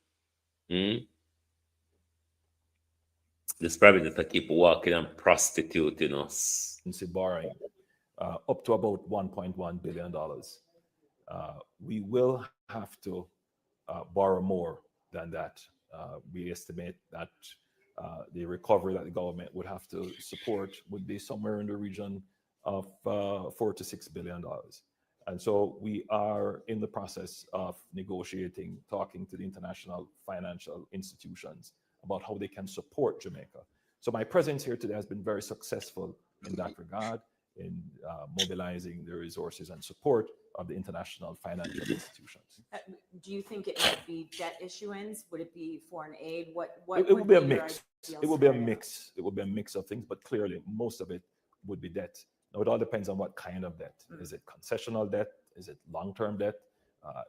This probably that keep walking and prostituting us. Borrowing up to about $1.1 billion. We will have to borrow more than that. We estimate that the recovery that the government would have to support would be somewhere in the region of $4 to $6 billion. And so we are in the process of negotiating, talking to the international financial institutions about how they can support Jamaica. So my presence here today has been very successful in that regard, in mobilizing the resources and support of the international financial institutions. Do you think it might be debt issuance? Would it be foreign aid? What It will be a your mix. ideal It will be a scenario? mix. It will be a mix of things, but clearly most of it would be debt. Now it all depends on what kind of debt. Is it concessional debt? Is it long-term debt?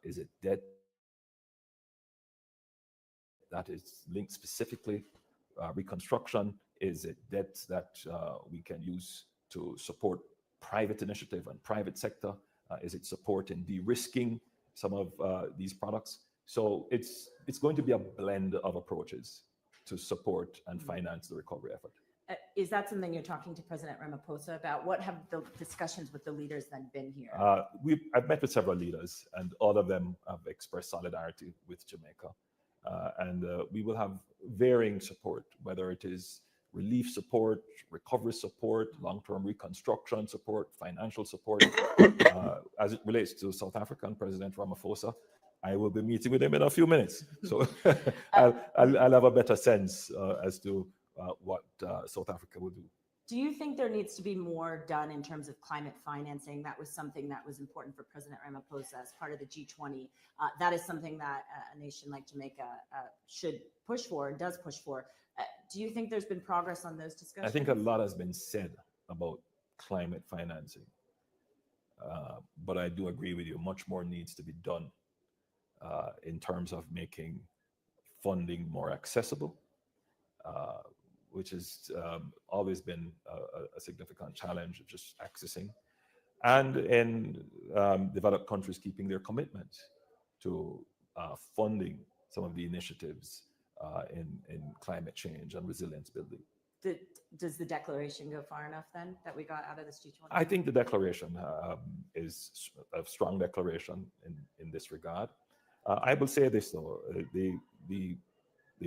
Is it debt that is linked specifically reconstruction? Is it debt that we can use to support private initiative and private sector? Is it supporting de-risking some of these products? So it's going to be a blend of approaches to support and finance the recovery effort. Is that something you're talking to President Ramaphosa about? What have the discussions with the leaders then been here? I've met with several leaders, and all of them have expressed solidarity with Jamaica. And we will have varying support, whether it is relief support, recovery support, long-term reconstruction support, financial support. As it relates to South African President Ramaphosa, I will be meeting with him in a few minutes. So I'll have a better sense as to what South Africa will do. Do you think there needs to be more done in terms of climate financing? That was something that was important for President Ramaphosa as part of the G20. That is something that a nation like Jamaica should push for and does push for. Do you think there's been progress on those discussions? I think a lot has been said about climate financing. But I do agree with you, much more needs to be done in terms of making funding more accessible, which has always been a significant challenge of just accessing, and in developed countries keeping their commitment to funding some of the initiatives in climate change and resilience building. Does the declaration go far enough then that we got out of this G20? I think the declaration is a strong declaration in this regard. I will say this though, the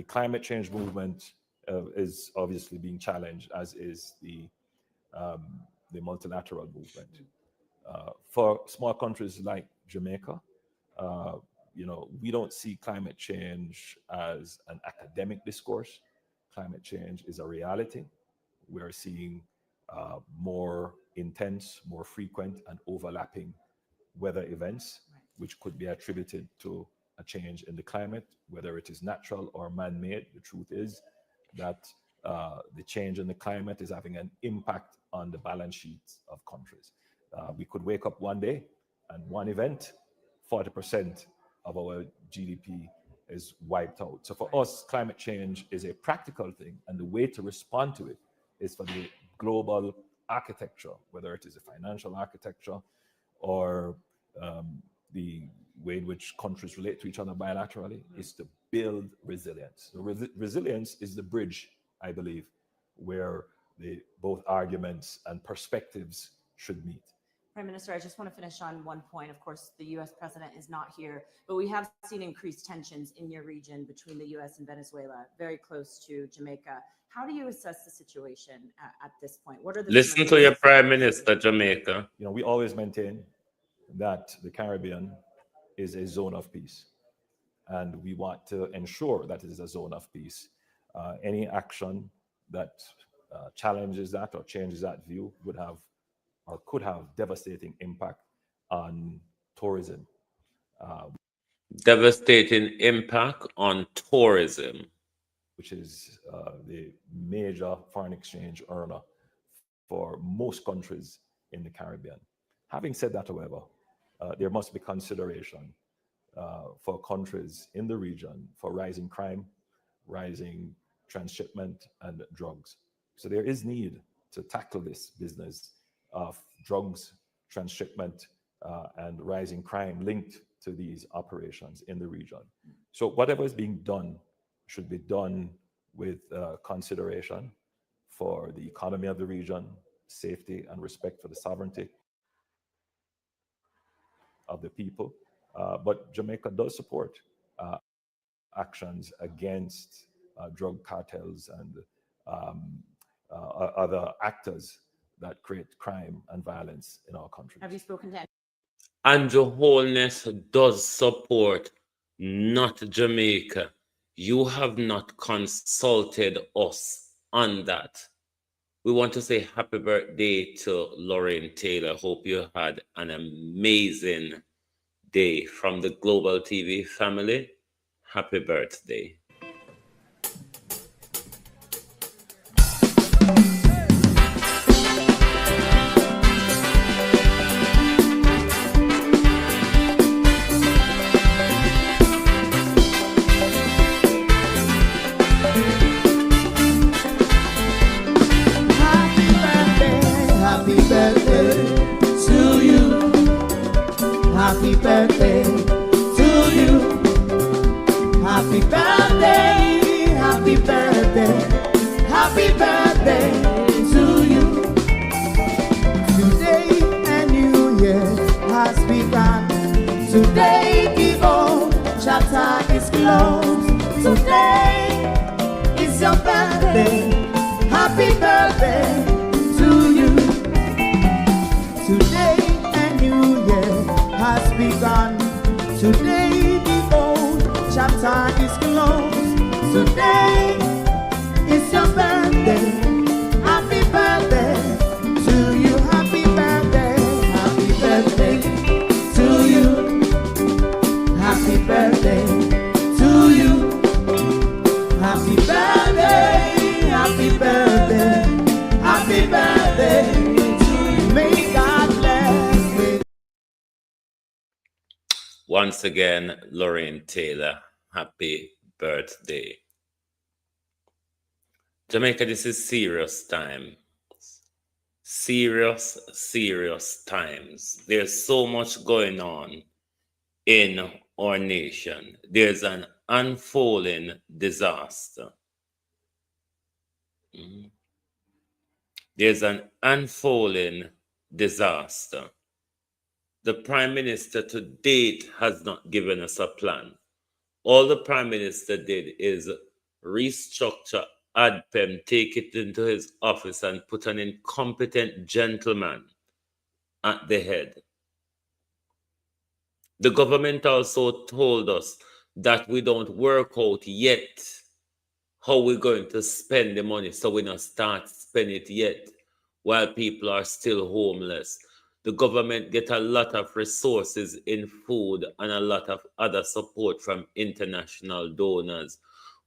climate change movement is obviously being challenged, as is the multilateral movement. For small countries like Jamaica, we don't see climate change as an academic discourse. Climate change is a reality. We're seeing more intense, more frequent, and overlapping weather events, which could be attributed to a change in the climate, whether it is natural or man-made. The truth is that the change in the climate is having an impact on the balance sheets of countries. We could wake up one day and one event, 40% of our GDP is wiped out. So for us, climate change is a practical thing, and the way to respond to it is for the global architecture, whether it is a financial architecture or the way in which countries relate to each other bilaterally, is to build resilience. So resilience is the bridge, I believe, where both arguments and perspectives should meet. Prime Minister, I just want to finish on one point. Of course, the U.S. president is not here, but we have seen increased tensions in your region between the U.S. and Venezuela, very close to Jamaica. How do you assess the situation at this point? What are the Listen to your Prime Minister, Jamaica. We always maintain that the Caribbean is a zone of peace, and we want to ensure that it is a zone of peace. Any action that challenges that or changes that view would have or could have devastating impact on tourism. Devastating impact on tourism. which is the major foreign exchange earner for most countries in the Caribbean. Having said that, however, there must be consideration for countries in the region for rising crime, rising transshipment, and drugs. So there is need to tackle this business of drugs, transshipment, and rising crime linked to these operations in the region. So whatever is being done should be done with consideration for the economy of the region, safety and respect for the sovereignty of the people. But Jamaica does support actions against drug cartels and other actors that create crime and violence in our country. Have you spoken to Andrew Holness does support not Jamaica. You have not consulted us on that. We want to say happy birthday to Lorraine Taylor. Hope you had an amazing day from the Global TV family. Happy birthday. Happy birthday to you. Happy birthday to you. Happy birthday, happy birthday, happy birthday to you. Today a new year has begun. Today the old chapter is closed. Today is your birthday. Happy birthday to you. Today a new year has begun. Today the old chapter is closed. Today is your birthday. Happy birthday to you. Happy birthday. Happy birthday to you. Happy birthday to you. Happy birthday. Happy birthday. Happy birthday to you. May God bless you. Once again, Lorraine Taylor, happy birthday. Jamaica, this is serious time. Serious, serious times. There's so much going on in our nation. There's an unfolding disaster. There's an unfolding disaster. The Prime Minister to date has not given us a plan. All the Prime Minister did is restructure ADPEM, take it into his office and put an incompetent gentleman at the head. The government also told us that we don't work out yet how we're going to spend the money, so we don't start spending it yet while people are still homeless. The government get a lot of resources in food and a lot of other support from international donors.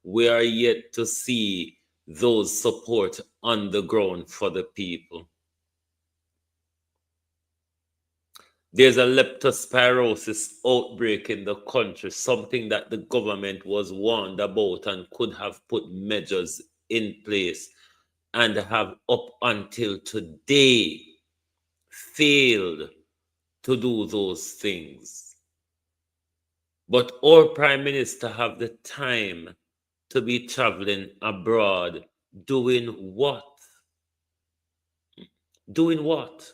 We are yet to see those support on the ground for the people. There's a leptospirosis outbreak in the country, something that the government was warned about and could have put measures in place and have up until today failed to do those things. But our Prime Minister have the time to be traveling abroad doing what? Doing what?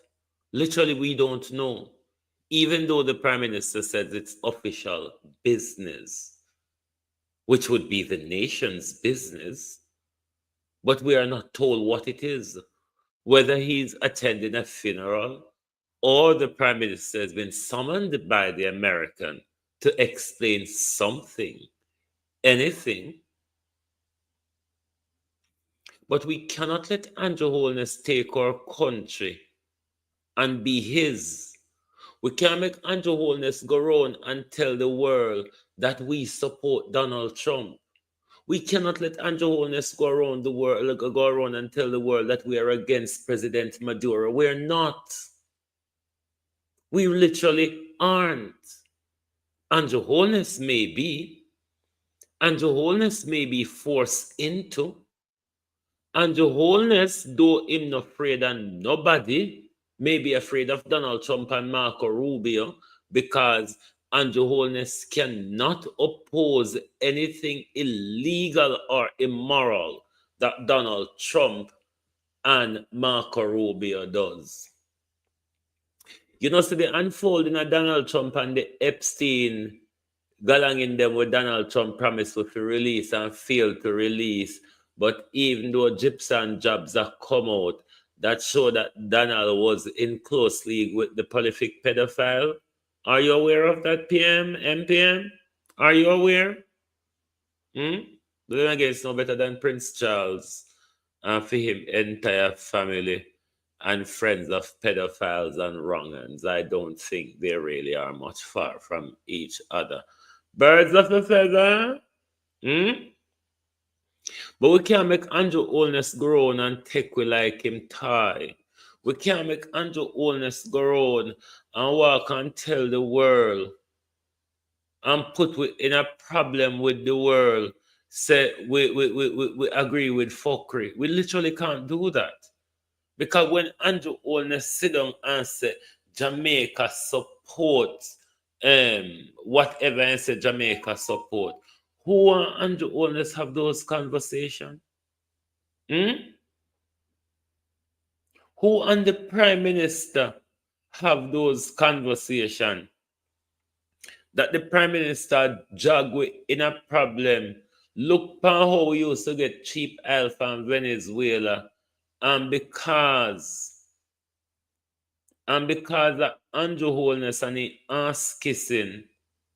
Literally, we don't know. Even though the Prime Minister says it's official business, which would be the nation's business, but we are not told what it is. Whether he's attending a funeral or the Prime Minister has been summoned by the American to explain something, anything. But we cannot let Andrew Holness take our country and be his. We can't make Andrew Holness go around and tell the world that we support Donald Trump. We cannot let Andrew Holness go around the world, go around and tell the world that we are against President Maduro. We're not. We literally aren't. Andrew Holness may be. Andrew Holness may be forced into. Andrew Holness, though him not afraid of nobody, may be afraid of Donald Trump and Marco Rubio, because Andrew Holness cannot oppose anything illegal or immoral that Donald Trump and Marco Rubio does. You know, see the unfolding of Donald Trump and the Epstein galang in them with Donald Trump promised to release and failed to release. But even though Gyps and Jobs have come out that show that Donald was in close league with the prolific pedophile, are you aware of that, MPM? Are you aware? But then again, it's no better than Prince Charles and for him entire family and friends of pedophiles and wrong'uns. I don't think they really are much far from each other. Birds of a feather. But we can't make Andrew Holness grown and take we like him tie. We can't make Andrew Holness grown and walk and tell the world and put we in a problem with the world. Say we agree with fuckery. We literally can't do that. Because when Andrew Holness sit down and say Jamaica supports whatever and say Jamaica support, who and Andrew Holness have those conversations? Who and the Prime Minister have those conversations? That the Prime Minister jog with in a problem. Look upon how we used to get cheap oil from Venezuela, and because of Andrew Holness and the ass kissing,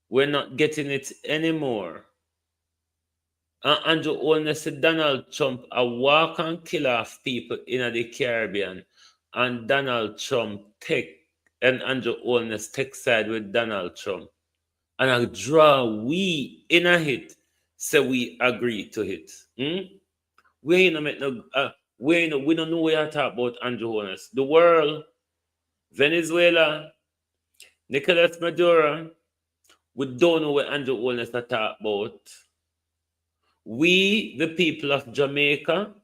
we're not getting it anymore. And Andrew Holness said Donald Trump a walk and kill off people in the Caribbean, and Donald Trump and Andrew Holness take side with Donald Trump. And I draw we in a hit, so we agree to it. We don't know where you talk about Andrew Holness. The world, Venezuela, Nicolas Maduro, we don't know what Andrew Holness talk about. We, the people of Jamaica,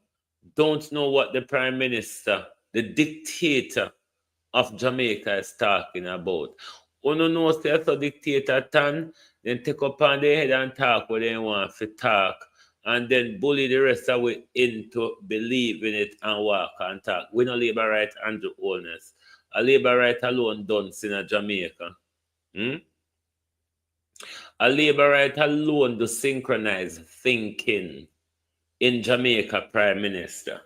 don't know what the Prime Minister, the dictator of Jamaica is talking about. Uno know say so dictator tan, then take up on their head and talk what they want to talk, and then bully the rest of it into believing it and walk and talk. We don't labor right Andrew Holness. A labor right alone done in Jamaica. A labor right alone to synchronize thinking in Jamaica Prime Minister.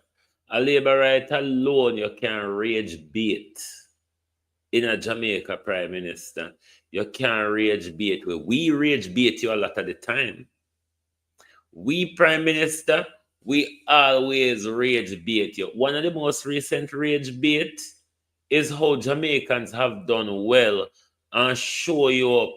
A labor right alone you can rage bait in a Jamaica Prime Minister. You can't rage bait. We rage bait you a lot of the time. We Prime Minister, we always rage bait you. One of the most recent rage bait is how Jamaicans have done well and show you up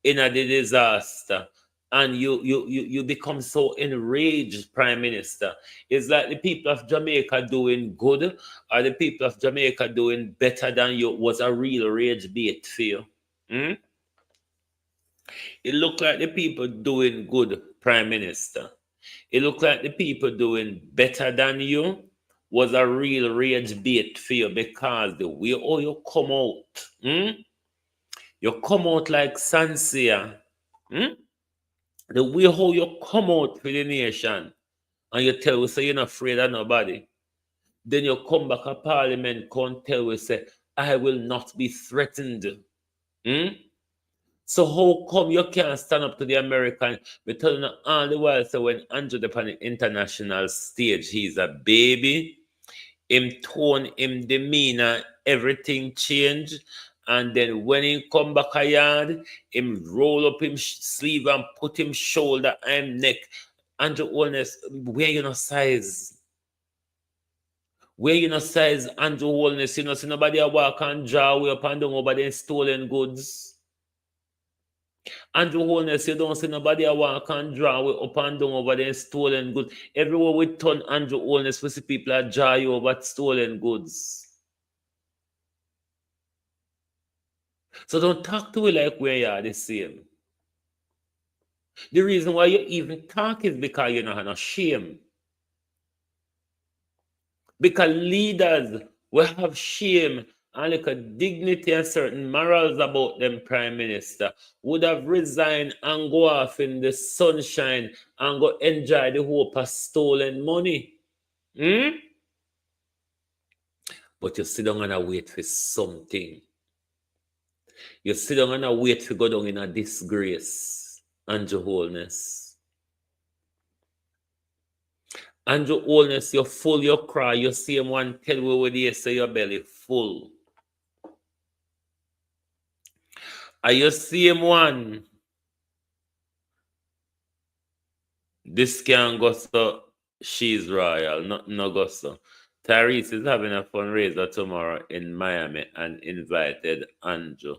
in a disaster, and you become so enraged, Prime Minister. It's like the people of Jamaica doing good or the people of Jamaica doing better than you was a real rage bait for you. It looked like the people doing good, Prime Minister. It looked like the people doing better than you was a real rage bait for you, because the way how you come out, you come out like Sansia. The way how you come out for the nation and you tell us say you're not afraid of nobody. Then you come back to Parliament, come tell us say, I will not be threatened. So how come you can't stand up to the American? We tell you all the while, so when Andrew upon the international stage, he's a baby. Him tone, him demeanor, everything changed. And then when he come back a yard, him roll up him sleeve and put him shoulder and neck. Andrew Holness, where you no size? Where you no size Andrew Holness? You know, see nobody a walk and draw way up and down over the stolen goods. Andrew Holness, you don't see nobody a walk and draw with up and down over there stolen goods. Everywhere we turn Andrew Holness, we see people are draw you over stolen goods. So don't talk to me like we are the same. The reason why you even talk is because you don't have no shame. Because leaders will have shame and like a dignity and certain morals about them prime minister would have resigned and go off in the sunshine and go enjoy the hope of stolen money. But you sit down and wait for something. You sit down and wait to go down in a disgrace, Andrew Holness. Andrew Holness, you're full, you cry, you see him one tell you where you say your belly full. And you see him one. This can go so she's royal, no go so. Tyrese is having a fundraiser tomorrow in Miami and invited Andrew.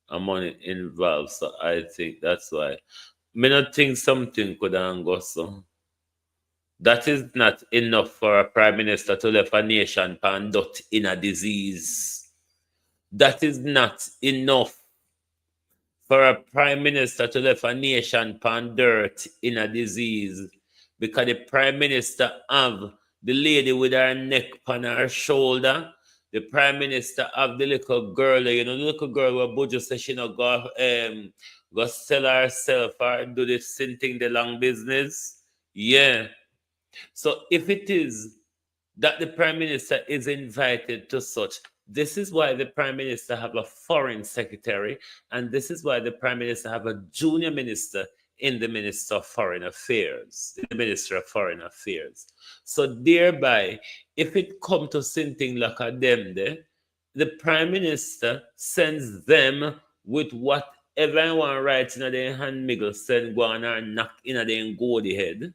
And money involved, so I think that's why. Me not think something could have go so. That is not enough for a prime minister to left a nation pan dot in a disease. That is not enough for a prime minister to left a nation pan dirt in a disease. Because the prime minister have the lady with her neck on her shoulder. The prime minister have the little girl, you know, the little girl where Buju says she not go sell herself or do this thing the long business. Yeah. So if it is that the prime minister is invited to such, this is why the prime minister have a foreign secretary, and this is why the prime minister have a junior minister in the Minister of Foreign Affairs, the Minister of Foreign Affairs. So thereby, if it come to something like a them there, the prime minister sends them with whatever I want right in their hand miggle, send go on and knock in their goody head.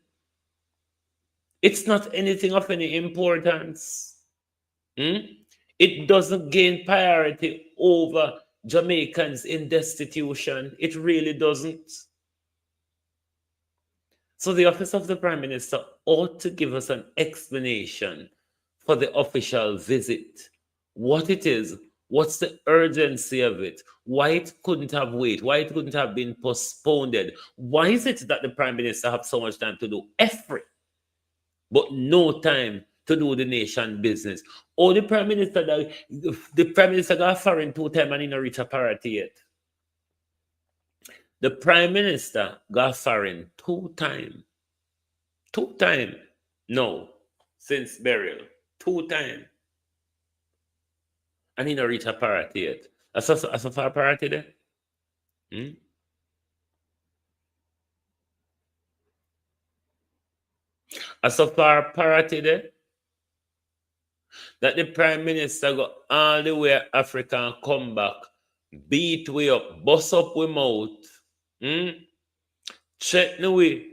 It's not anything of any importance. It doesn't gain priority over Jamaicans in destitution. It really doesn't. So the office of the Prime Minister ought to give us an explanation for the official visit. What it is, what's the urgency of it, why it couldn't have waited, why it couldn't have been postponed. Why is it that the Prime Minister have so much time to do everything, but no time to do the nation business? Or the Prime Minister got foreign 2 times and he not reach a parity yet. The Prime Minister got foreign 2 times. 2 times. No, since burial. 2 times. And he not reach a parity yet. As a far parity there? As a far parity there? That the Prime Minister go all the way to Africa and come back, beat way up, bust up we mouth, check the way,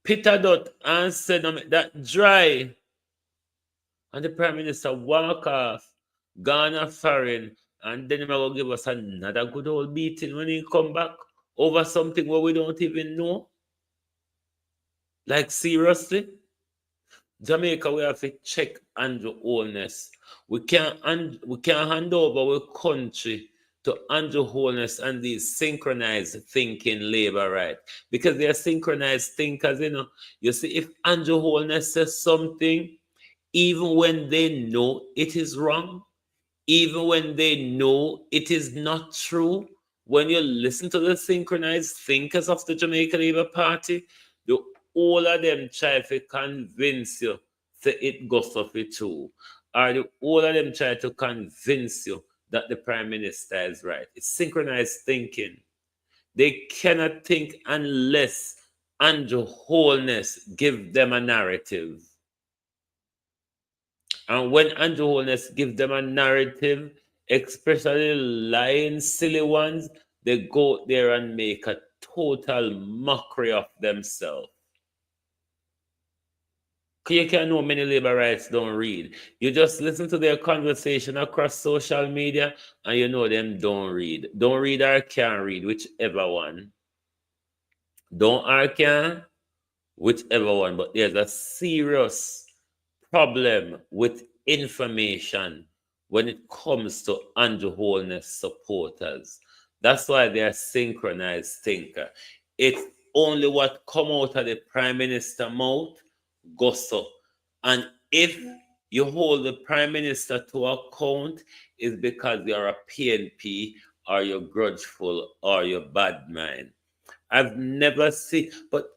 Peter Dot and said that dry. And the Prime Minister walk off, gone foreign, and then he will give us another good old beating when he come back over something where we don't even know. Like seriously? Jamaica, we have to check Andrew Holness. We can't hand over our country to Andrew Holness and these synchronized thinking labor right. Because they are synchronized thinkers, you know. You see, if Andrew Holness says something, even when they know it is wrong, even when they know it is not true, when you listen to the synchronized thinkers of the Jamaica Labour Party, all of them try to convince you that it goes off it too. Or all of them try to convince you that the Prime Minister is right. It's synchronized thinking. They cannot think unless Andrew Holness give them a narrative. And when Andrew Holness gives them a narrative, especially lying, silly ones, they go there and make a total mockery of themselves. You can know many labor rights don't read. You just listen to their conversation across social media and you know them don't read. Don't read or can't read, whichever one. Don't argue whichever one, but there's a serious problem with information when it comes to Andrew Holness supporters. That's why they are synchronized thinker. It's only what come out of the prime minister mouth goes so. And if you hold the prime minister to account, is because you're a PNP or you're grudgeful or you're bad mind. I've never seen, but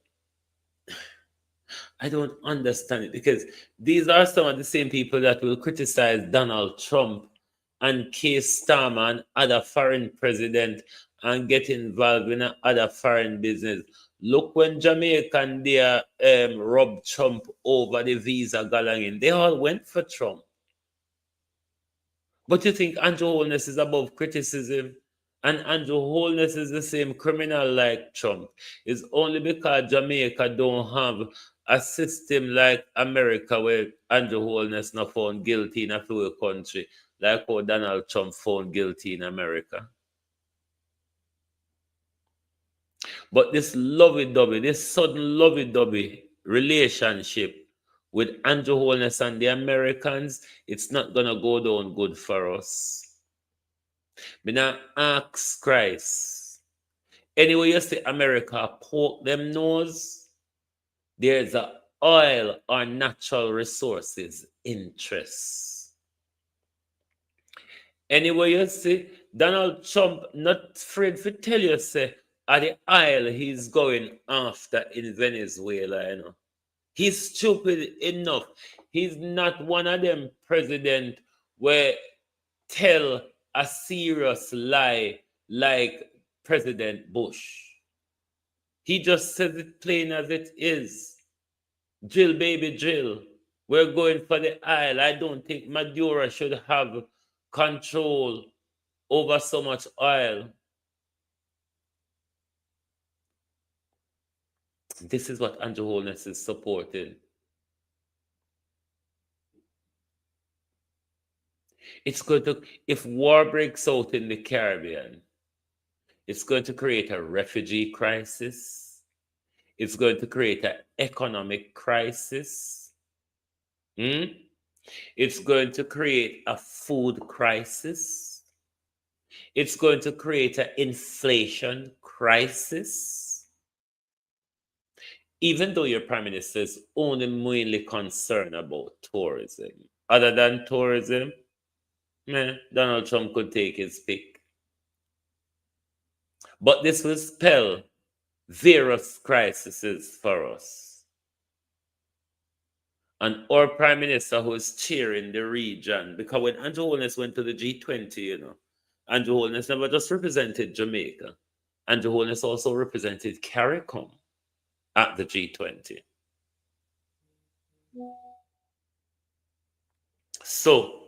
I don't understand it because these are some of the same people that will criticize Donald Trump and Keir Starmer and other foreign president and get involved in other foreign business. Look when Jamaica and they robbed Trump over the visa galanging. They all went for Trump. But you think Andrew Holness is above criticism? And Andrew Holness is the same criminal like Trump. It's only because Jamaica don't have a system like America where Andrew Holness not found guilty in a few country, like how Donald Trump found guilty in America. But this lovey-dovey, this sudden lovey-dovey relationship with Andrew Holness and the Americans, it's not gonna go down good for us. Me now ask Christ. Anyway, you see America poke them nose, there's a oil or natural resources interest. Anyway, you see Donald Trump not afraid to tell you, say, at the oil he's going after in Venezuela, you know. He's stupid enough. He's not one of them president where tell a serious lie like President Bush. He just says it plain as it is. Drill, baby, drill. We're going for the aisle. I don't think Maduro should have control over so much oil. This is what Andrew Holness is supporting. It's going to, if war breaks out in the Caribbean, it's going to create a refugee crisis. It's going to create an economic crisis. It's going to create a food crisis. It's going to create an inflation crisis. Even though your prime minister is only mainly concerned about tourism. Other than tourism, Donald Trump could take his pick. But this will spell various crises for us. And our prime minister who is cheering the region, because when Andrew Holness went to the G20, you know, Andrew Holness never just represented Jamaica. Andrew Holness also represented CARICOM at the G20. So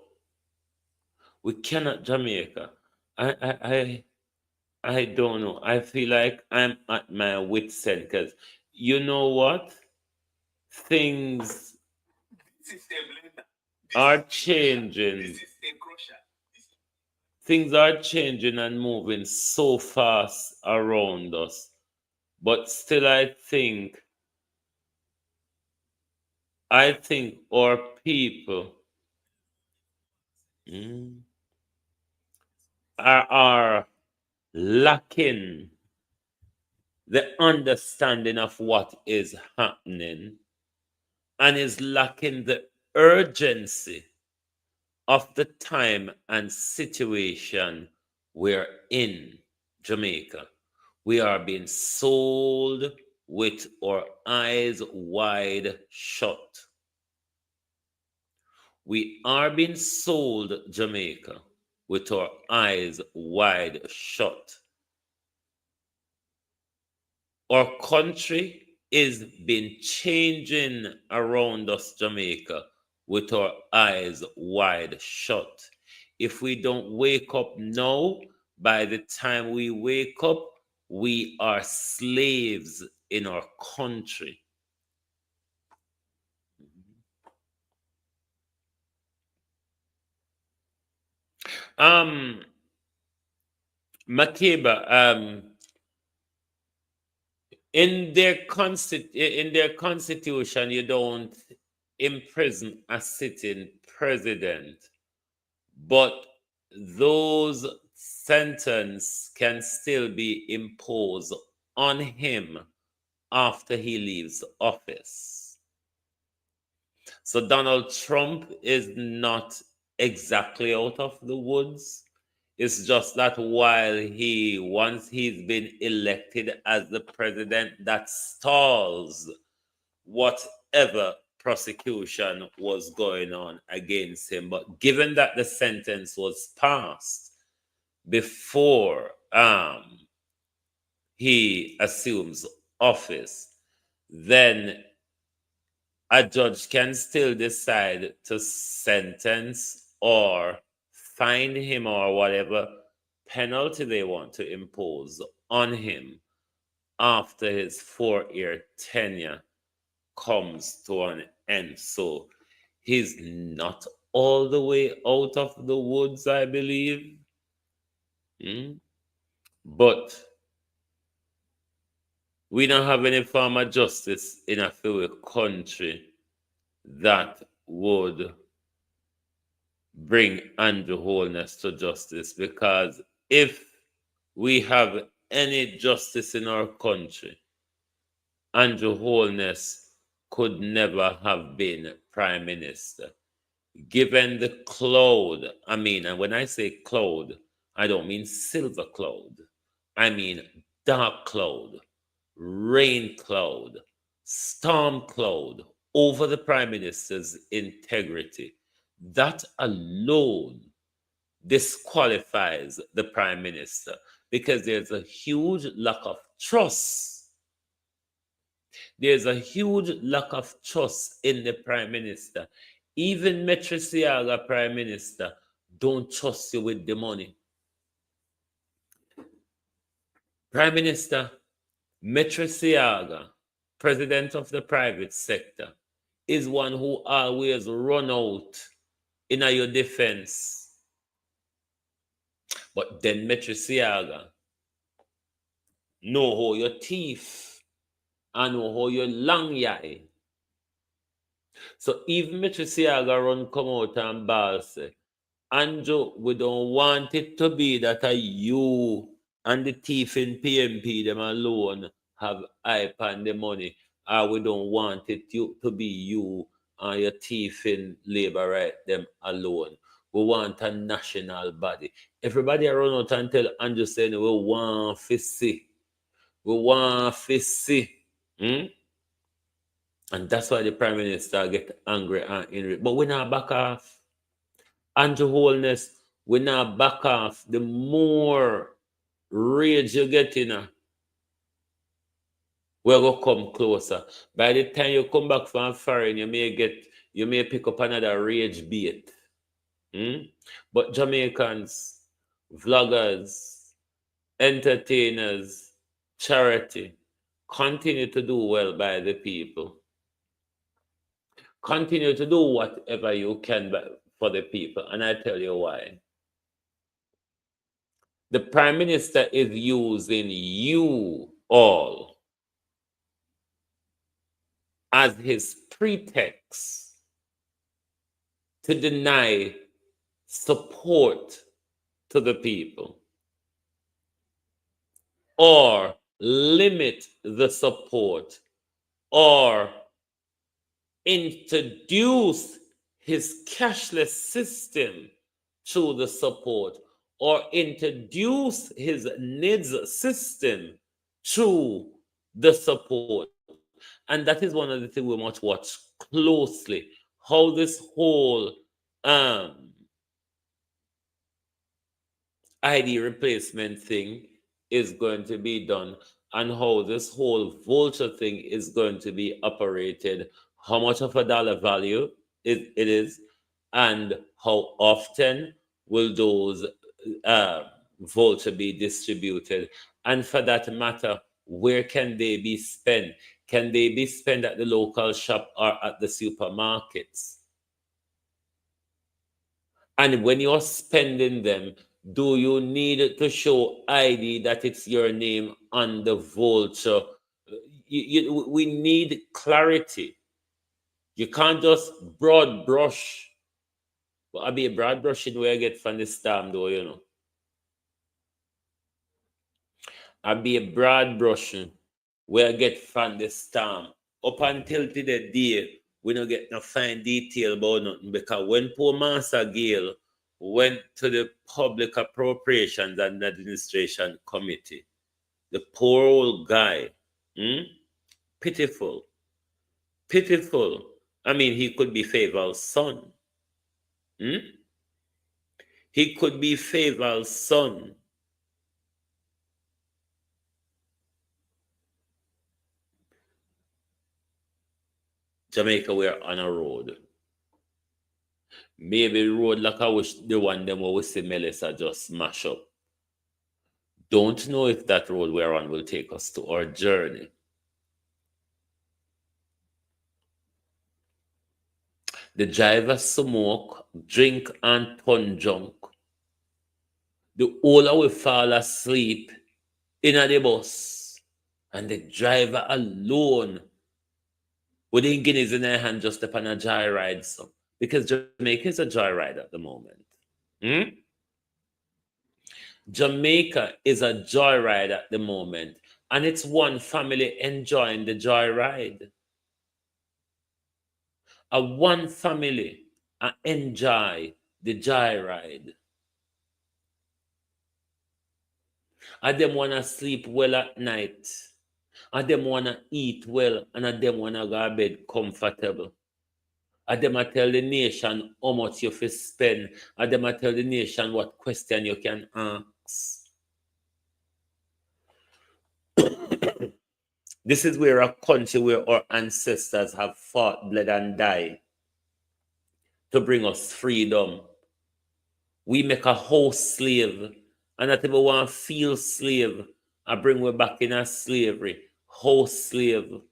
we cannot Jamaica. I don't know. I feel like I'm at my wit's end because you know what? Things are changing. Things are changing and moving so fast around us. But still I think our people are lacking the understanding of what is happening and is lacking the urgency of the time and situation we're in Jamaica. We are being sold with our eyes wide shut. We are being sold Jamaica with our eyes wide shut. Our country is been changing around us, Jamaica, with our eyes wide shut. If we don't wake up now, by the time we wake up, we are slaves in our country. Makeba, in their constitution, you don't imprison a sitting president, but those sentence can still be imposed on him after he leaves office. So Donald Trump is not exactly out of the woods. It's just that once he's been elected as the president, that stalls whatever prosecution was going on against him. But given that the sentence was passed before he assumes office, then a judge can still decide to sentence or fine him or whatever penalty they want to impose on him after his 4-year tenure comes to an end. So he's not all the way out of the woods, I believe. But we don't have any form of justice in a free country that would bring Andrew Holness to justice, because if we have any justice in our country, Andrew Holness could never have been prime minister. Given the cloud, and when I say cloud, I don't mean silver cloud. I mean dark cloud, rain cloud, storm cloud over the prime minister's integrity. That alone disqualifies the prime minister, because there's a huge lack of trust. There's a huge lack of trust in the prime minister. Even Metrosiaga prime minister don't trust you with the money. Prime Minister Metrosiaga, president of the private sector, is one who always run out in your defense. But then Metrosiaga know how your teeth and know how your long yai. So even Metrosiaga run come out and ball say, Andrew, we don't want it to be that you and the thief in PMP them alone have hype on the money. Or we don't want it to be you and your thief in labor right them alone. We want a national body. Everybody run out and tell Andrew saying we want to see. We want to see. And that's why the Prime Minister get angry and angry. But we not back off. Andrew Holness, we not back off. The more rage you get in, we're going to come closer. By the time you come back from foreign, you may pick up another rage bait. But Jamaicans, vloggers, entertainers, charity, continue to do well by the people. Continue to do whatever you can for the people. And I tell you why. The Prime Minister is using you all as his pretext to deny support to the people or limit the support or introduce his cashless system through the support or introduce his NIDS system through the support. And that is one of the things we must watch closely, how this whole ID replacement thing is going to be done, and how this whole vulture thing is going to be operated, how much of a dollar value it is, and how often will those vulture be distributed. And for that matter, where can they be spent? Can they be spent at the local shop or at the supermarkets? And when you're spending them, do you need to show ID that it's your name on the vulture, we need clarity. You can't just broad brush. But I be a broad brushing where I get from the storm, though, you know. I be a broad brushing where I get from the storm. Up until to the day, we don't get no fine detail about nothing, because when poor Master Gale went to the Public Appropriations and Administration Committee, the poor old guy, pitiful, pitiful. I mean, he could be Favor's son. He could be Favor's son. Jamaica, we're on a road. Maybe the road like I wish the one them where we see Melissa just smash up. Don't know if that road we're on will take us to our journey. The driver smoke, drink, and turn drunk. The older will fall asleep in the bus, and the driver alone with the guineas in their hand just upon a joyride. So, because Jamaica is a joyride at the moment. Jamaica is a joyride at the moment, and it's one family enjoying the joyride. One family enjoy the joyride. And them want to sleep well at night. And them want to eat well. And them want to go to bed comfortable. And them tell the nation how much you have spend. And them tell the nation what question you can ask. This is where a country where our ancestors have fought, bled, and died to bring us freedom. We make a house slave, and that people want to feel slave and bring we back in a slavery. House slave.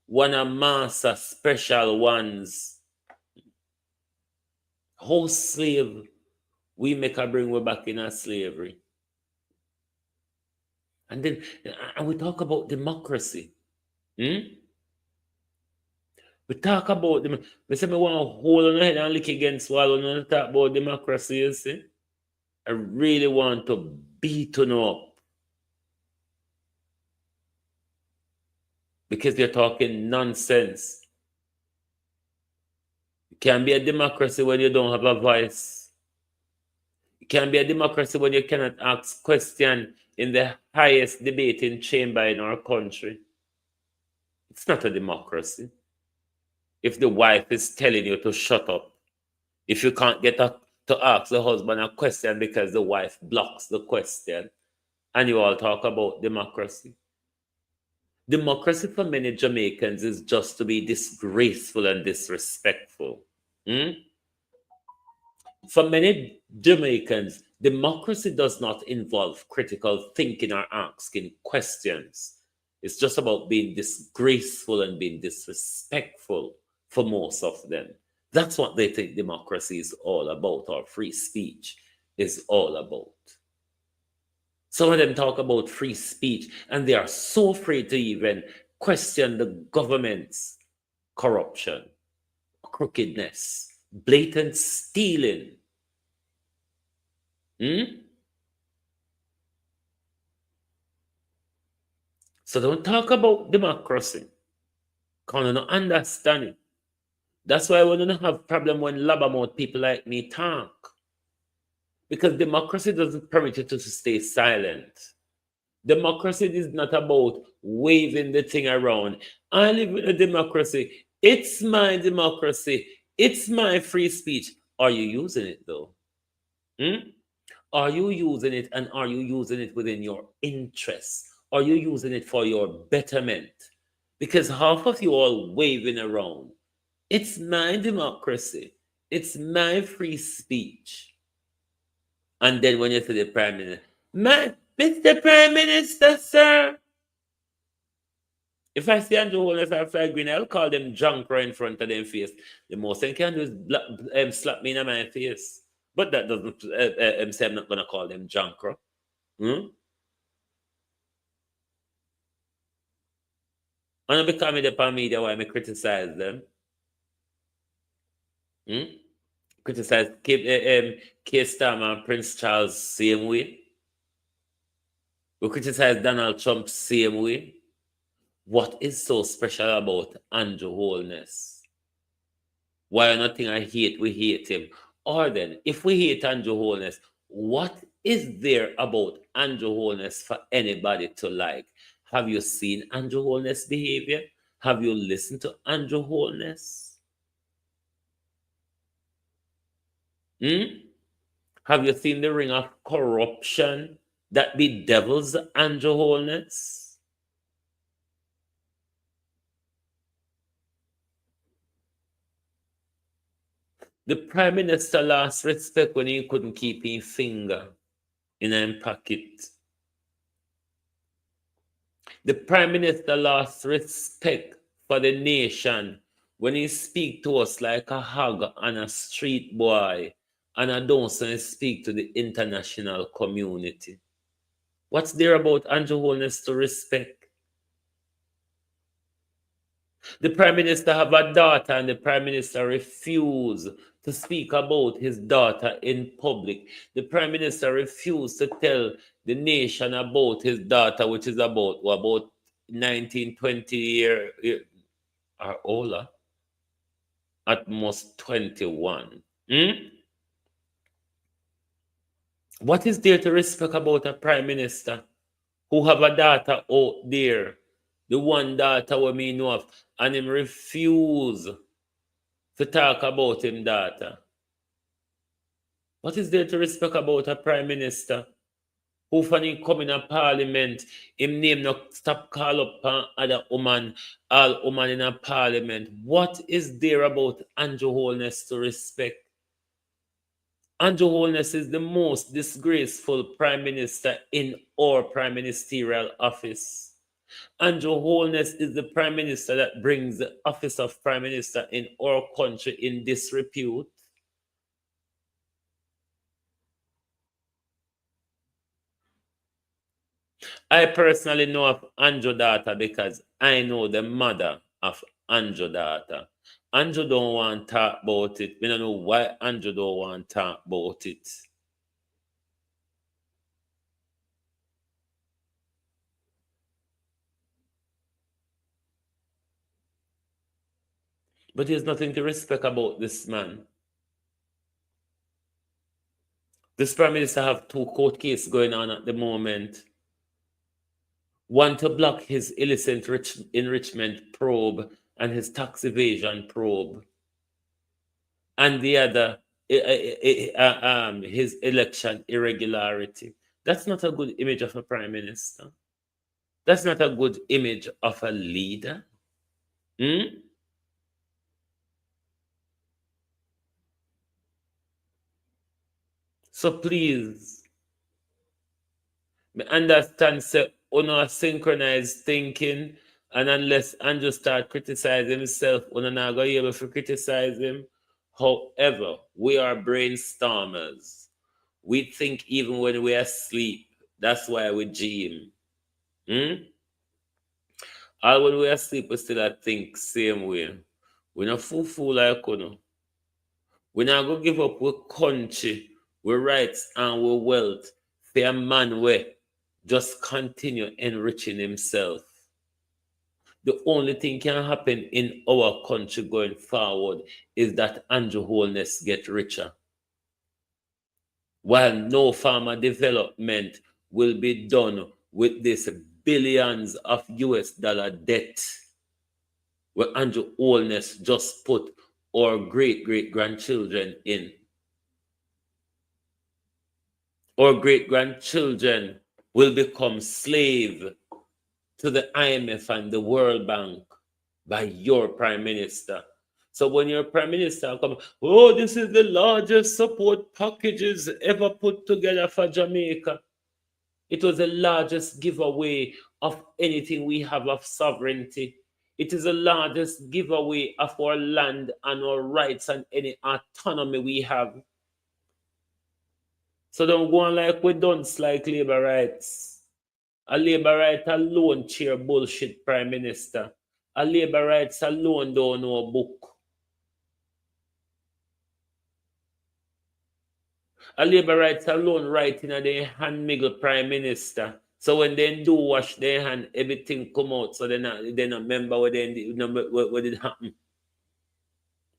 One a master, special ones. House slave. We make a bring we back in a slavery. And then and we talk about democracy. We talk about them. We say, I want to hold on head and lick against wall and talk about democracy, you see. I really want to beat on up. Because you're talking nonsense. It can't be a democracy when you don't have a voice. It can't be a democracy when you cannot ask questions in the highest debating chamber in our country. It's not a democracy. If the wife is telling you to shut up, if you can't get to ask the husband a question because the wife blocks the question, and you all talk about democracy. Democracy for many Jamaicans is just to be disgraceful and disrespectful. For many Jamaicans, democracy does not involve critical thinking or asking questions. It's just about being disgraceful and being disrespectful for most of them. That's what they think democracy is all about, or free speech is all about. Some of them talk about free speech, and they are so afraid to even question the government's corruption, crookedness, blatant stealing. So don't talk about democracy. Because you don't understand it. That's why we don't have problem when labamouth people like me talk. Because democracy doesn't permit you to stay silent. Democracy is not about waving the thing around. I live in a democracy. It's my democracy. It's my free speech. Are you using it though? Are you using it, and are you using it within your interests? Are you using it for your betterment? Because half of you all waving around. It's my democracy. It's my free speech. And then when you say the Prime Minister, Mr. Prime Minister, sir. If I see Andrew Holness or Flag Green, I'll call them junker in front of them face. The most they can do is slap me in my face. But that doesn't say I'm not going to call them junker. And because me the media, why me criticize them? Criticize K-Star and Prince Charles same way. We criticize Donald Trump same way. What is so special about Andrew Holness? Why nothing I hate, we hate him? Or then, if we hate Andrew Holness, what is there about Andrew Holness for anybody to like? Have you seen Andrew Holness' behavior? Have you listened to Andrew Holness? Have you seen the ring of corruption that bedevils Andrew Holness? The Prime Minister lost respect when he couldn't keep his finger in his pocket. The Prime Minister lost respect for the nation when he speak to us like a hog and a street boy, and I don't speak to the international community. What's there about Andrew Holness to respect? The Prime Minister have a daughter and the Prime Minister refused to speak about his daughter in public. The Prime Minister refused to tell the nation about his daughter, which is about 19, 20 years or older, at most 21. What is there to respect about a Prime Minister who have a daughter out there, the one daughter we me know of, and him refuse to talk about him daughter? What is there to respect about a Prime Minister who when he come in a parliament, him name no stop call up on other woman, all woman in a parliament? What is there about Andrew Holness to respect? Andrew Holness is the most disgraceful Prime Minister in our Prime Ministerial office. Andrew Holness is the Prime Minister that brings the office of Prime Minister in our country in disrepute. I personally know of Andrew daughter because I know the mother of Andrew daughter. Andrew don't want to talk about it. We don't know why Andrew don't want to talk about it. But there's nothing to respect about this man. This Prime Minister have 2 court cases going on at the moment. One to block his illicit enrichment probe and his tax evasion probe. And the other, his election irregularity. That's not a good image of a Prime Minister. That's not a good image of a leader. So please, me understand say una synchronized thinking, and unless Andrew start criticizing himself, una not gonna be able to criticize him. However, we are brainstormers. We think even when we're asleep. That's why we dream. All when we're asleep, we still think same way. We not fool like you. We not go give up with country, with rights and with wealth for a man where just continue enriching himself. The only thing can happen in our country going forward is that Andrew Holness get richer. While no farmer development will be done with this billions of US dollar debt where Andrew Holness just put our great-great-grandchildren in. Our great-grandchildren will become slave to the IMF and the World Bank by your Prime Minister. So when your Prime Minister comes, oh, this is the largest support packages ever put together for Jamaica. It was the largest giveaway of anything we have of sovereignty. It is the largest giveaway of our land and our rights and any autonomy we have. So don't go on like we don't like labor rights. A labor right alone cheer bullshit Prime Minister. A labor rights alone don't know a book. A labor rights alone writing a their hand miggle prime minister. So when they do wash their hand, everything come out. So they not remember what did happen.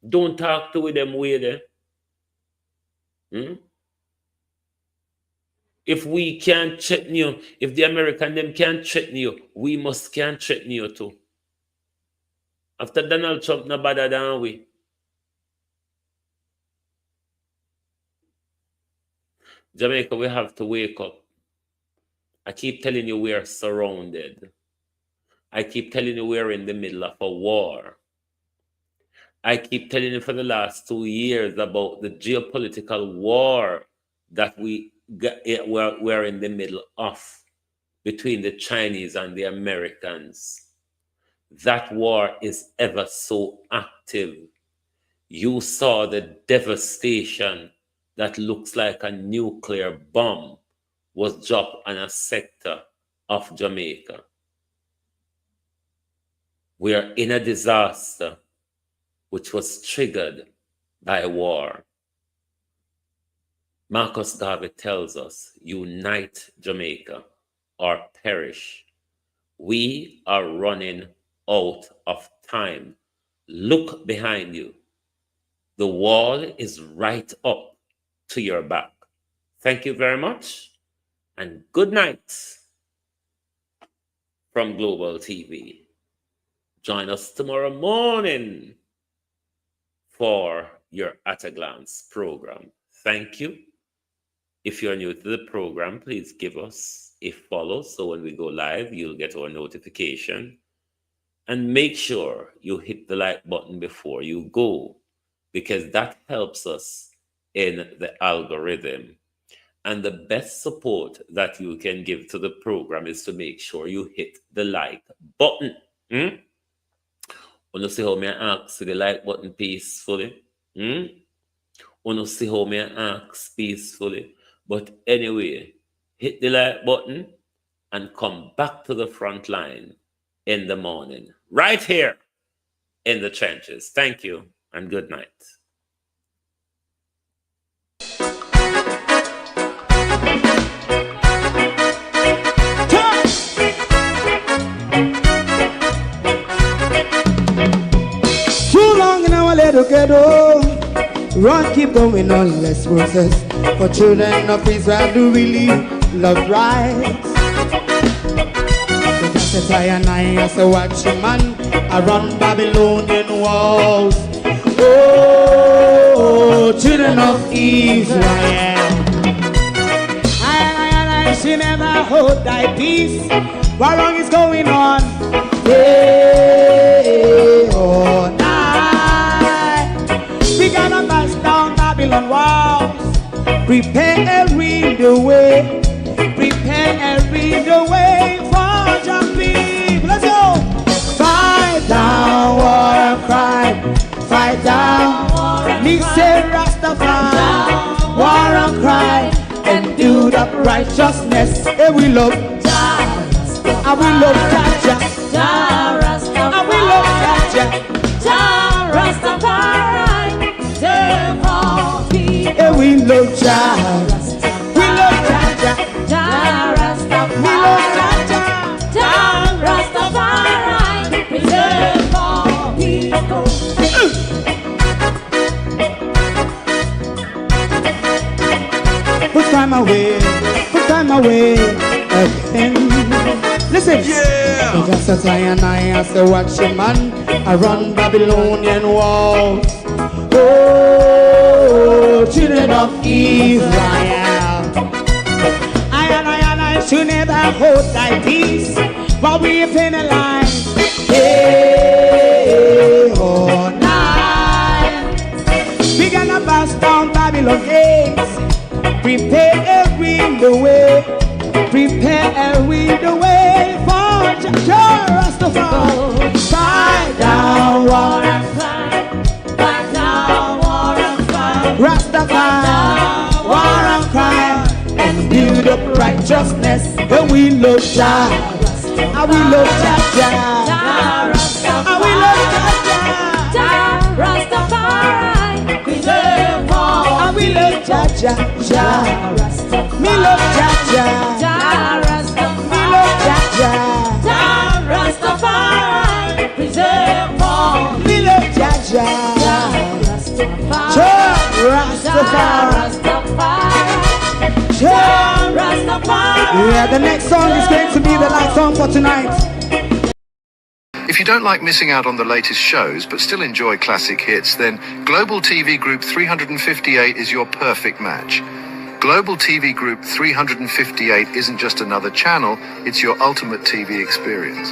Don't talk to them way there. If we can't threaten you, if the American them can't threaten you, we can't threaten you too. After Donald Trump, no better than we. Jamaica, we have to wake up. I keep telling you we are surrounded. I keep telling you we're in the middle of a war. I keep telling you for the last 2 years about the geopolitical war that we're in the middle of between the Chinese and the Americans. That war is ever so active. You saw the devastation that looks like a nuclear bomb was dropped on a sector of Jamaica. We are in a disaster which was triggered by war. Marcus Garvey tells us, unite Jamaica or perish. We are running out of time. Look behind you. The wall is right up to your back. Thank you very much and good night from Global TV. Join us tomorrow morning for your At a Glance program. Thank you. If you're new to the program, please give us a follow so when we go live, you'll get our notification. And make sure you hit the like button before you go, because that helps us in the algorithm. And the best support that you can give to the program is to make sure you hit the like button. Wanna see how me ask the like button peacefully? Wanna see how me ask peacefully? But anyway, hit the like button and come back to the front line in the morning, right here in the trenches. Thank you and good night. Too long in our little ghetto, run keep going on, less process. For children of Israel do really love rights. So just a and I as a watchman around Babylonian walls. Oh, children of Israel, I she never hold thy peace. What wrong is going on? Day or night, we gotta bust down Babylon walls. Prepare and read the way. Prepare and read the way for your people. Let's go. Fight down war and crime. Fight down war and crime. Say Rastafari. War and crime. And do the righteousness. And we love Jah. And we love Jah. Jah Rastafari. And we love Jah. Jah Rastafari. And we love Jah. We love Jah. Jah Rastafari. We love Jah. Jah Rastafari. Preserve for people. Put time away. Put time away again. Listen. Yeah. Just as I and I as a watchman, I run Babylonian walls. Oh, children of Israel, I should never hold thy peace, but we penalize day or night. We gonna bust down Babylon gates. Prepare and read the way. Prepare and read the way for Jah Rastafari. Fight down war and crime. Fight down war and crime. Rastafari, war and crime, and build up righteousness. And we love Jah. And we love Jah. Jah Jah. Rastafari. Me love Jah Jah. Jah Rastafari. Me love Jah Jah. Jah Rastafari. Preserve all. Me love Jah Jah. Jah Rastafari. Jah Rastafari. Jah Rastafari. Yeah, the next song is going to be the last song for tonight. If you don't like missing out on the latest shows but still enjoy classic hits, then Global TV Group 358 is your perfect match. Global TV Group 358 isn't just another channel, it's your ultimate TV experience.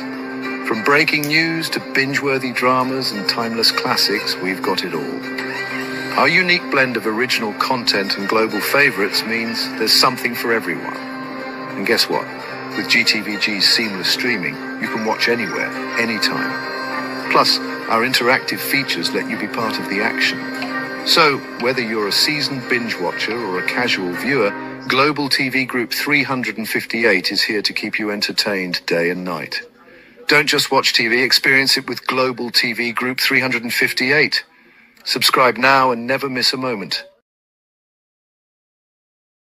From breaking news to binge-worthy dramas and timeless classics, we've got it all. Our unique blend of original content and global favorites means there's something for everyone. And guess what? With GTVG's seamless streaming, you can watch anywhere, anytime. Plus, our interactive features let you be part of the action. So, whether you're a seasoned binge watcher or a casual viewer, Global TV Group 358 is here to keep you entertained day and night. Don't just watch TV, experience it with Global TV Group 358. Subscribe now and never miss a moment.